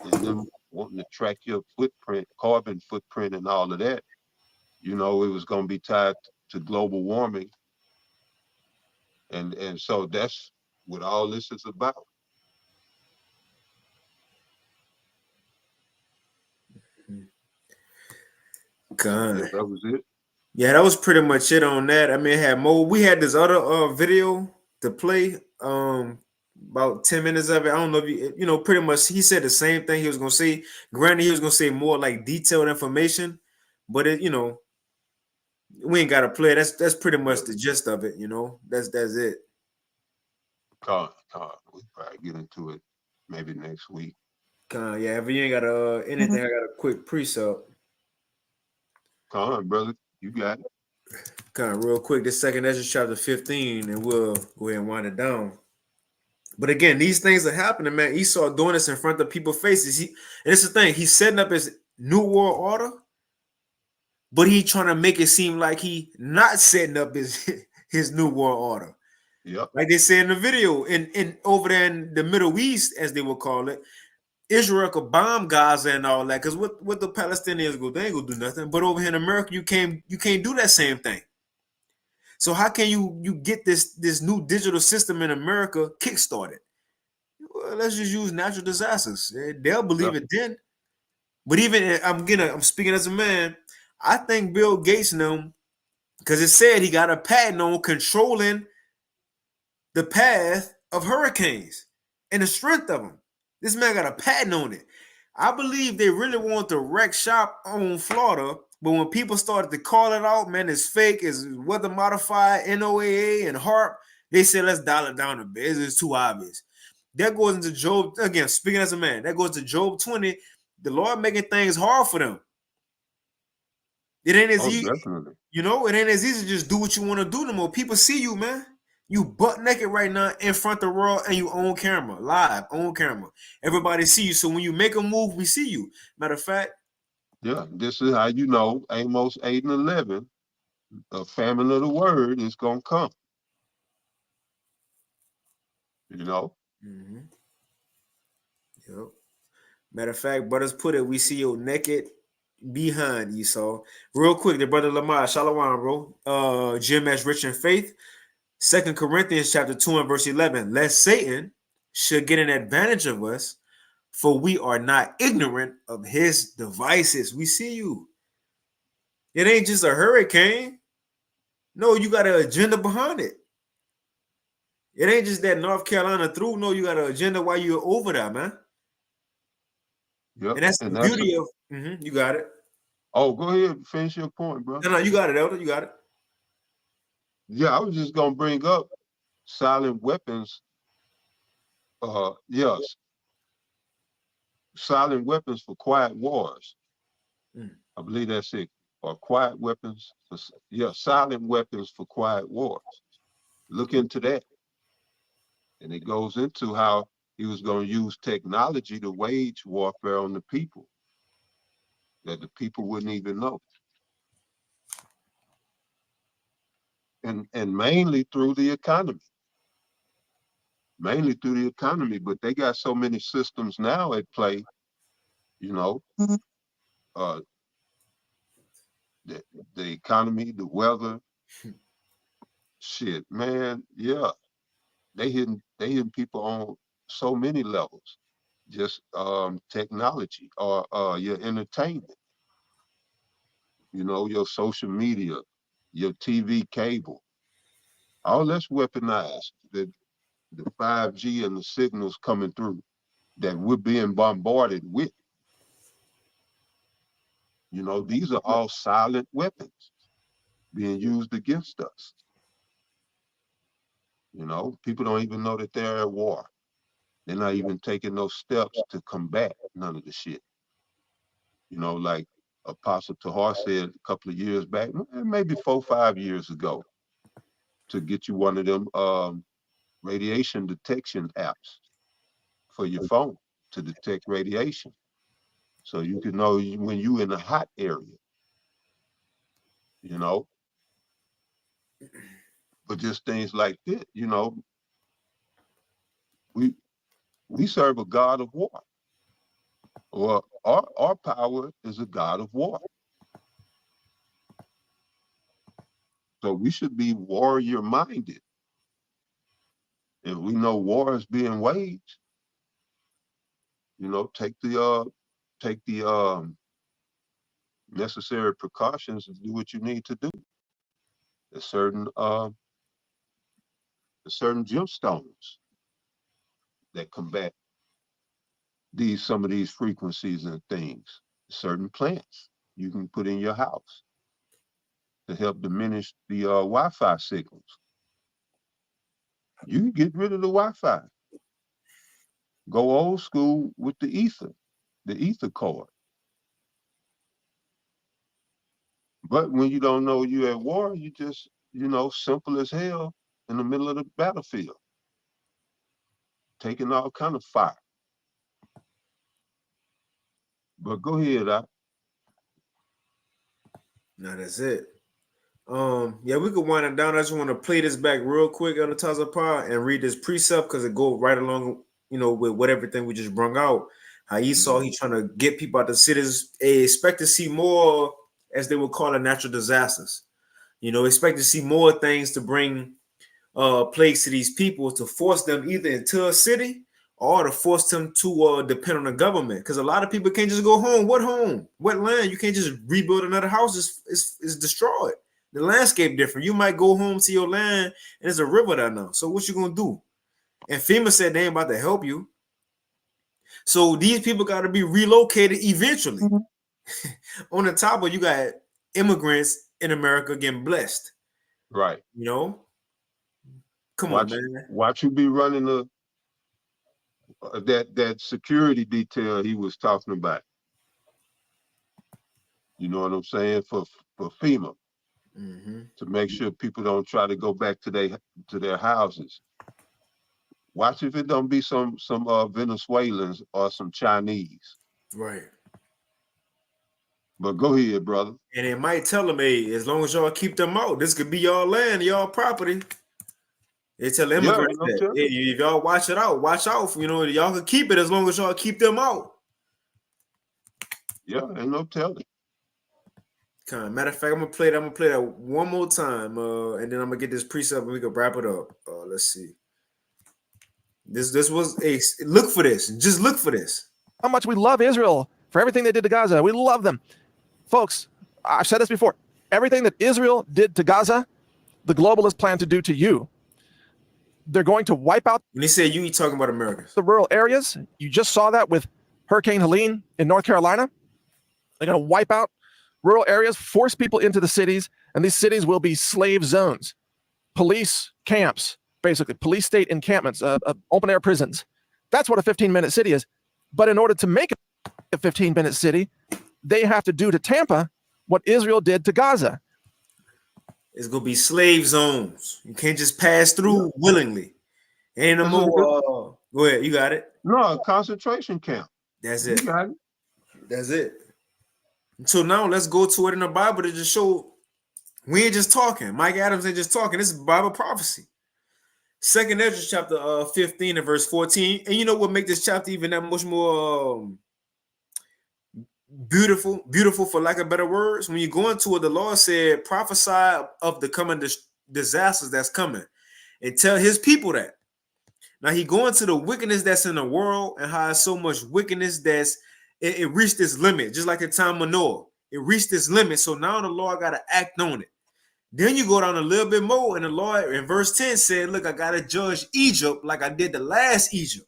and them wanting to track your footprint, carbon footprint, and all of that. It was going to be tied to global warming, and so that's what all this is about. God. Yeah, that was it. Yeah, that was pretty much it on that. I mean, it had more. We had this other video to play. about 10 minutes of it. I don't know if you know, pretty much he said the same thing he was gonna say. Granted, he was gonna say more like detailed information, but it, you know, we ain't gotta play. That's pretty much the gist of it, you know. That's it. God, we probably get into it maybe next week. Yeah, if you ain't got anything, I got a quick pre-sub. Come on, brother. You got it. Real quick, this second Ezra chapter 15, and we'll go ahead and wind it down. But again, these things are happening, man. Esau doing this in front of people's faces. And it's the thing, he's setting up his new world order, but he trying to make it seem like he not setting up his new world order. Yep. Like they say in the video, in over there in the Middle East, as they would call it, Israel could bomb Gaza and all that. Because what the Palestinians go, they ain't gonna do nothing. But over here in America, you can't do that same thing. So how can you get this new digital system in America kickstarted? Well, let's just use natural disasters. They'll believe it then. But even I'm speaking as a man. I think Bill Gates know, because it said he got a patent on controlling the path of hurricanes and the strength of them. This man got a patent on it. I believe they really want to wreck shop on Florida, but when people started to call it out, man, it's fake, it's weather modified, NOAA and HARP, they said let's dial it down a bit. It's too obvious. That goes into Job, again, speaking as a man, that goes to Job 20, the Lord making things hard for them. It ain't as easy, definitely. you know, it ain't as easy to just do what you want to do no more. People see you, man. You butt naked right now in front of the world and you on camera, live, on camera. Everybody see you. So when you make a move, we see you. Matter of fact. Yeah, this is how you know Amos 8 and 11, a famine of the word is going to come. You know? Mm-hmm. Yep. Matter of fact, brothers put it, we see your naked behind Esau. Real quick, the brother Lamar, Shalom, bro. Jim as rich in faith. 2 Corinthians chapter 2 and verse 11. Lest Satan should get an advantage of us, for we are not ignorant of his devices. We see you. It ain't just a hurricane. No, you got an agenda behind it. It ain't just that North Carolina through. No, you got an agenda while you're over there, man. Yep. And that's the beauty of. You got it. Oh, go ahead, finish your point, bro. No, you got it, Elder. You got it. Yeah, I was just gonna bring up silent weapons. Yes, silent weapons for quiet wars. I believe that's it. Or quiet weapons. Silent weapons for quiet wars. Look into that. And it goes into how he was going to use technology to wage warfare on the people that the people wouldn't even know. And mainly through the economy. Mainly through the economy, but they got so many systems now at play, you know, the economy, the weather, shit, man, yeah. They hitting people on so many levels. Just technology or your entertainment, you know, your social media, your TV cable, all that's weaponized. The 5G and the signals coming through that we're being bombarded with. You know, these are all silent weapons being used against us. You know, people don't even know that they're at war. They're not even taking those steps to combat none of the shit. You know, like Apostle Tahar said a couple of years back, maybe 4 or 5 years ago, to get you one of them radiation detection apps for your phone to detect radiation. So you can know when you're in a hot area, you know. But just things like this, you know, we serve a God of war. Or our power is a God of war. So we should be warrior minded. If we know war is being waged, you know, take the necessary precautions and do what you need to do. There's certain gemstones that combat some of these frequencies and things. Certain plants you can put in your house to help diminish the Wi-Fi signals. You can get rid of the Wi-Fi. Go old school with the ether cord. But when you don't know you're at war, you just, simple as hell in the middle of the battlefield, taking all kind of fire. But go ahead, No, that's it. Yeah, we could wind it down. I just want to play this back real quick on the Tazapah and read this precept because it go right along, with what everything we just brung out. How Esau, he trying to get people out the cities. They expect to see more, as they would call it, natural disasters. Expect to see more things to bring plagues to these people, to force them either into a city or to force them to depend on the government. Because a lot of people can't just go home. What home? What land? You can't just rebuild another house. It's destroyed. The landscape different. You might go home to your land and there's a river there now. So what you gonna do? And FEMA said they ain't about to help you. So these people got to be relocated eventually. On the top of you got immigrants in America getting blessed. Right. Come on, man. Watch you be running that security detail he was talking about. You know what I'm saying? For FEMA. To make sure people don't try to go back to their houses. Watch if it don't be some Venezuelans or some Chinese. Right. But go ahead, brother. And it might tell them, hey, as long as y'all keep them out, this could be y'all land, y'all property. They tell immigrants that, hey, if y'all watch out. Y'all can keep it as long as y'all keep them out. Yeah, ain't no telling. Matter of fact, I'm gonna play that one more time, and then I'm gonna get this precept and we can wrap it up. Let's see. This was look for this. Just look for this. How much we love Israel for everything they did to Gaza. We love them, folks. I've said this before. Everything that Israel did to Gaza, the globalists plan to do to you. They're going to wipe out. When they say you, talking about Americans. The rural areas. You just saw that with Hurricane Helene in North Carolina. They're going to wipe out rural areas, force people into the cities, and these cities will be slave zones, police camps, basically, police state encampments, open-air prisons. That's what a 15-minute city is. But in order to make it a 15-minute city, they have to do to Tampa what Israel did to Gaza. It's going to be slave zones. You can't just pass through willingly. Ain't no more. Go ahead. You got it. No, a concentration camp. That's it. You got it. That's it. So now let's go to it in the Bible to just show we ain't just talking. Mike Adams ain't just talking. This is Bible prophecy. 2nd Ezra chapter 15 and verse 14. And you know what make this chapter even that much more beautiful for lack of better words? When you go into it, the Lord said, prophesy of the coming disasters that's coming and tell his people that. Now he going to the wickedness that's in the world and how so much wickedness it reached this limit, just like the time of Noah. It reached this limit. So now the Lord got to act on it. Then you go down a little bit more, and the Lord in verse 10 said, look, I got to judge Egypt like I did the last Egypt.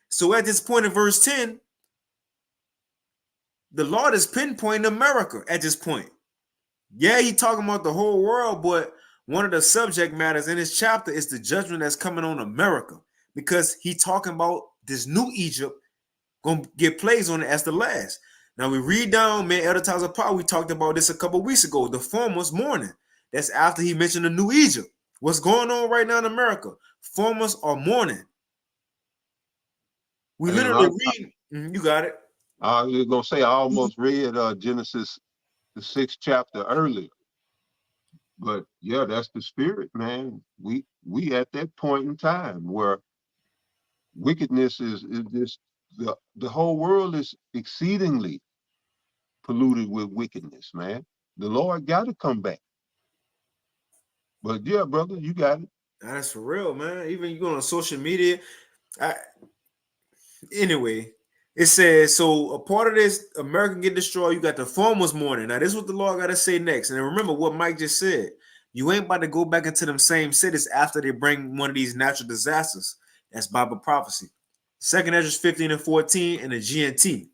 So at this point in verse 10, the Lord is pinpointing America at this point. Yeah, he talking about the whole world, but one of the subject matters in this chapter is the judgment that's coming on America, because he talking about this new Egypt gonna get plays on it as the last. Now we read down, man, Elder Tazapah, we talked about this a couple weeks ago. The farmers mourning. That's after he mentioned the new Egypt. What's going on right now in America? Farmers are mourning. We literally read. You got it. I was gonna say I almost read Genesis the 6th chapter earlier. But yeah, that's the spirit, man. We at that point in time where wickedness is this the whole world is exceedingly polluted with wickedness, man. The Lord got to come back. But yeah, brother, you got it. That's for real, man. Even you go on social media. Anyway, it says, so a part of this, America get destroyed. You got the farmers mourning. Now, this is what the Lord got to say next. And remember what Mike just said. You ain't about to go back into them same cities after they bring one of these natural disasters. That's Bible prophecy. Second Ezra 15 and 14 in the GNT.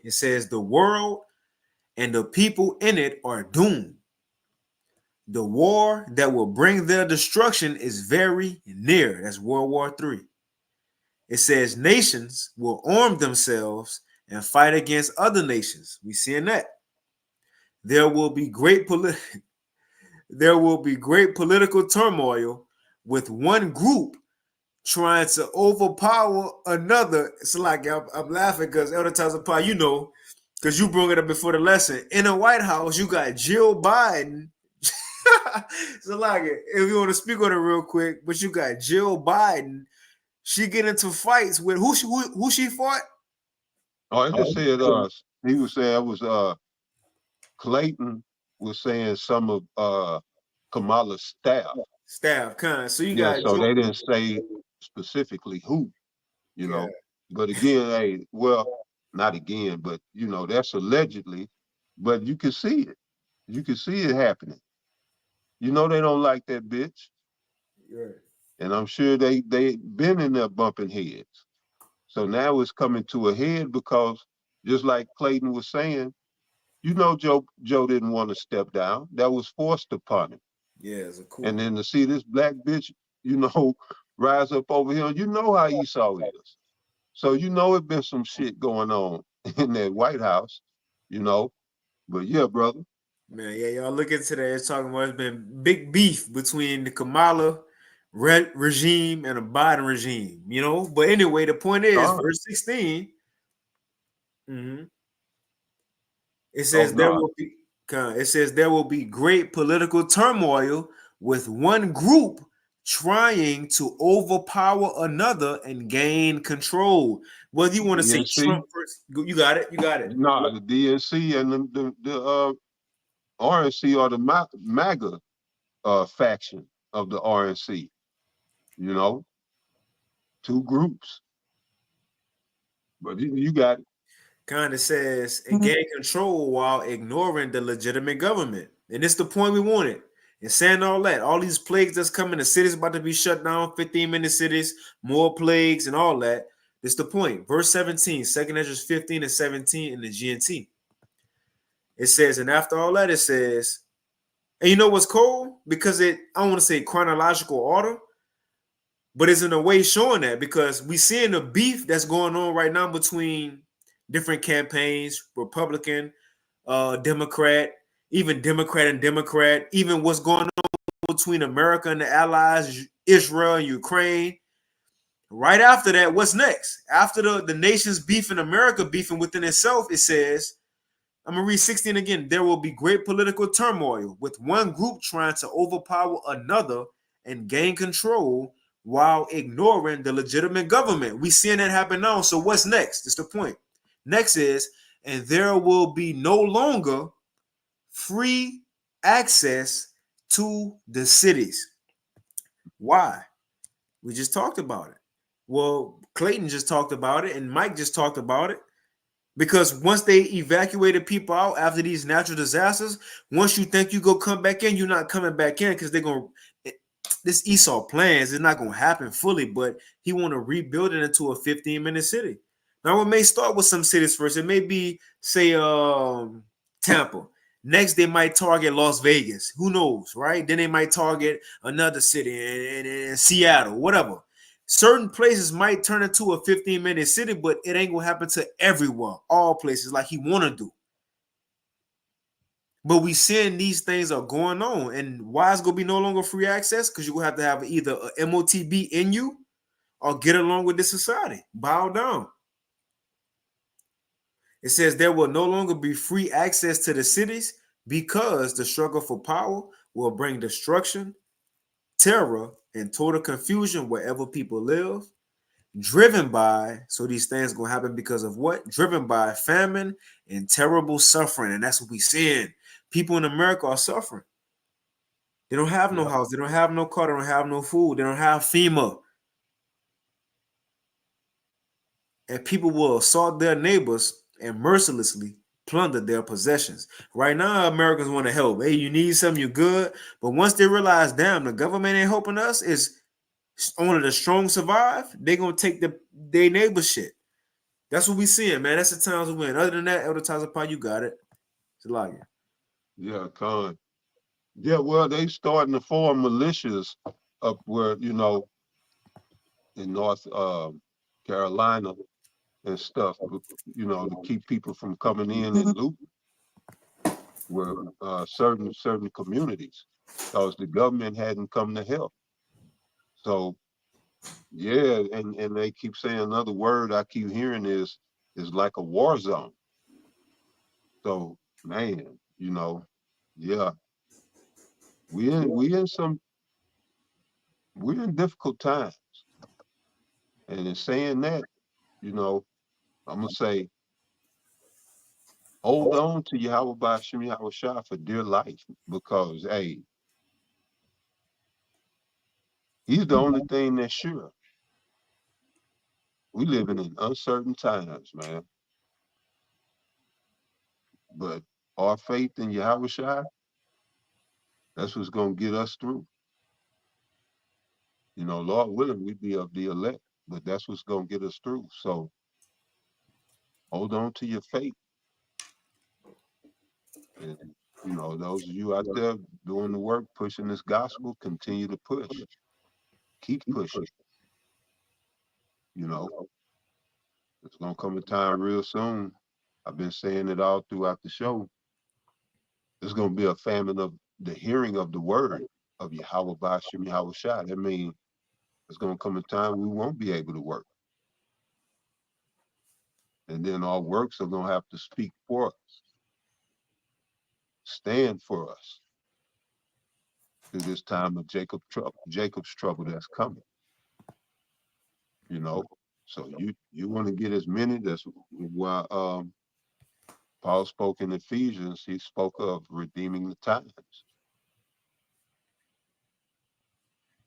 It says, the world and the people in it are doomed. The war that will bring their destruction is very near. That's World War III. It says nations will arm themselves and fight against other nations. We seeing that. There will be great political turmoil with one group trying to overpower another. It's like I'm laughing because Elder Tazapah, you know, because you brought it up before the lesson. In the White House, you got Jill Biden. So like, if you want to speak on it real quick, but you got Jill Biden. She get into fights with who she fought? Oh, I just said he was saying it was Clayton was saying some of Kamala's staff. Staff, kind. So you Yeah, got so they didn't say specifically who, you know. But again, hey, well, not again, but you know, that's allegedly, but you can see it. You can see it happening. You know they don't like that bitch. Yeah. And I'm sure they been in there bumping heads. So now it's coming to a head because just like Clayton was saying, you know, Joe didn't want to step down. That was forced upon him. Yeah, it's a cool. And then to see this black bitch, you know, rise up over here, you know how Esau is. So you know it been some shit going on in that White House, you know. But yeah, brother. Man, yeah, y'all look into that. It's talking about it's been big beef between the Kamala regime and the Biden regime, you know. But anyway, the point is, verse 16. It says there will be great political turmoil with one group trying to overpower another and gain control. Whether you want to say Trump first, you got it. Nah, the DNC and the RNC are the MAGA faction of the RNC. You know, two groups. But you got it. Kind of says and gain control while ignoring the legitimate government. And it's the point we wanted. And saying all that, all these plagues that's coming, the city's about to be shut down, 15-minute cities, more plagues and all that. It's the point. Verse 17, 2 Ezra 15 and 17 in the GNT. It says, and after all that, it says, and you know what's cool? Because I don't want to say chronological order, but it's in a way showing that because we seeing the beef that's going on right now between different campaigns, Republican, Democrat, even Democrat and Democrat, even what's going on between America and the allies, Israel and Ukraine. Right after that, what's next? After the nations beefing, America beefing within itself, it says, I'm going to read 16 again. There will be great political turmoil with one group trying to overpower another and gain control while ignoring the legitimate government. We seeing that happen now. So what's next? That's the point. Next is, and there will be no longer free access to the cities. Why? We just talked about it. Well, Clayton just talked about it and Mike just talked about it. Because once they evacuated people out after these natural disasters, once you think you go come back in, you're not coming back in because they're going to, this Esau plans is not going to happen fully, but he want to rebuild it into a 15-minute city. Now, it may start with some cities first. It may be, say, Tampa. Next, they might target Las Vegas. Who knows, right? Then they might target another city in Seattle, whatever. Certain places might turn into a 15-minute city, but it ain't gonna happen to everyone, all places like he want to do. But we seeing these things are going on, and why is gonna be no longer free access? Because you're gonna have to have either a MOTB in you or get along with this society. Bow down. It says there will no longer be free access to the cities because the struggle for power will bring destruction, terror, and total confusion wherever people live. Driven by, so these things gonna happen because of what? Driven by famine and terrible suffering. And that's what we seeing. People in America are suffering. They don't have no house. They don't have no car. They don't have no food. They don't have FEMA. And people will assault their neighbors and mercilessly plunder their possessions. Right now, Americans want to help. Hey, you need something, you're good. But once they realize, damn, the government ain't helping us, is only the strong survive, they gonna take their neighbor shit. That's what we seeing, man. That's the times we win. Other than that, Elder Tazapah, you got it. It's a lot. Yeah, con. Yeah, well, they starting to form militias up where, you know, in North Carolina and stuff, you know, to keep people from coming in and looting where certain communities, because the government hadn't come to help. So yeah, and they keep saying another word I keep hearing is like a war zone. So man, you know, yeah, we in some we're in difficult times. And in saying that, you know, I'm gonna say hold on to Yahweh Bashim Yahweh Shah for dear life because hey, he's the only thing that's sure. We living in uncertain times, man. But our faith in Yahweh Shah, that's what's gonna get us through. You know, Lord willing, we be of the elect, but that's what's gonna get us through. So hold on to your faith. And you know, those of you out there doing the work, pushing this gospel, continue to push. Keep pushing. You know, it's gonna come a time real soon. I've been saying it all throughout the show. There's gonna be a famine of the hearing of the word of Yahweh Bashim Yahweh Shah. That means there's gonna come a time we won't be able to work. And then our works are gonna have to speak for us, stand for us through this time of Jacob's trouble that's coming. You know, so you want to get as many. That's why Paul spoke in Ephesians. He spoke of redeeming the times.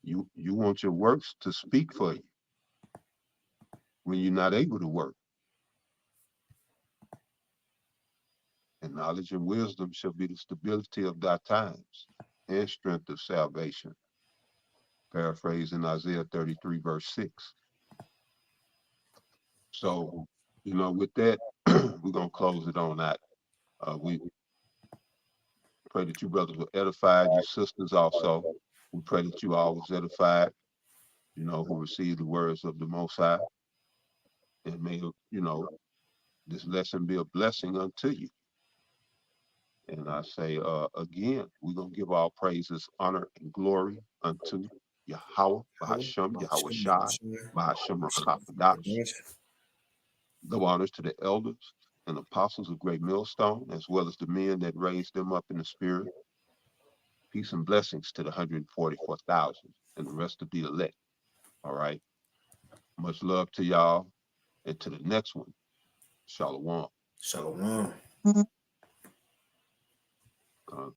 You want your works to speak for you when you're not able to work. And knowledge and wisdom shall be the stability of thy times and strength of salvation. Paraphrasing Isaiah 33, verse 6. So, you know, with that, we're going to close it on that. We pray that you brothers were edified, you sisters also. We pray that you all was edified, you know, who received the words of the Most High. And may, you know, this lesson be a blessing unto you. And I say, again, we're going to give all praises, honor, and glory unto Yahweh, Bahasham, Yahweh Shai, Bahasham Rakapadash. Go honors to the elders and apostles of Great Millstone, as well as the men that raised them up in the spirit. Peace and blessings to the 144,000 and the rest of the elect. All right. Much love to y'all. And to the next one, Shalom. Shalom.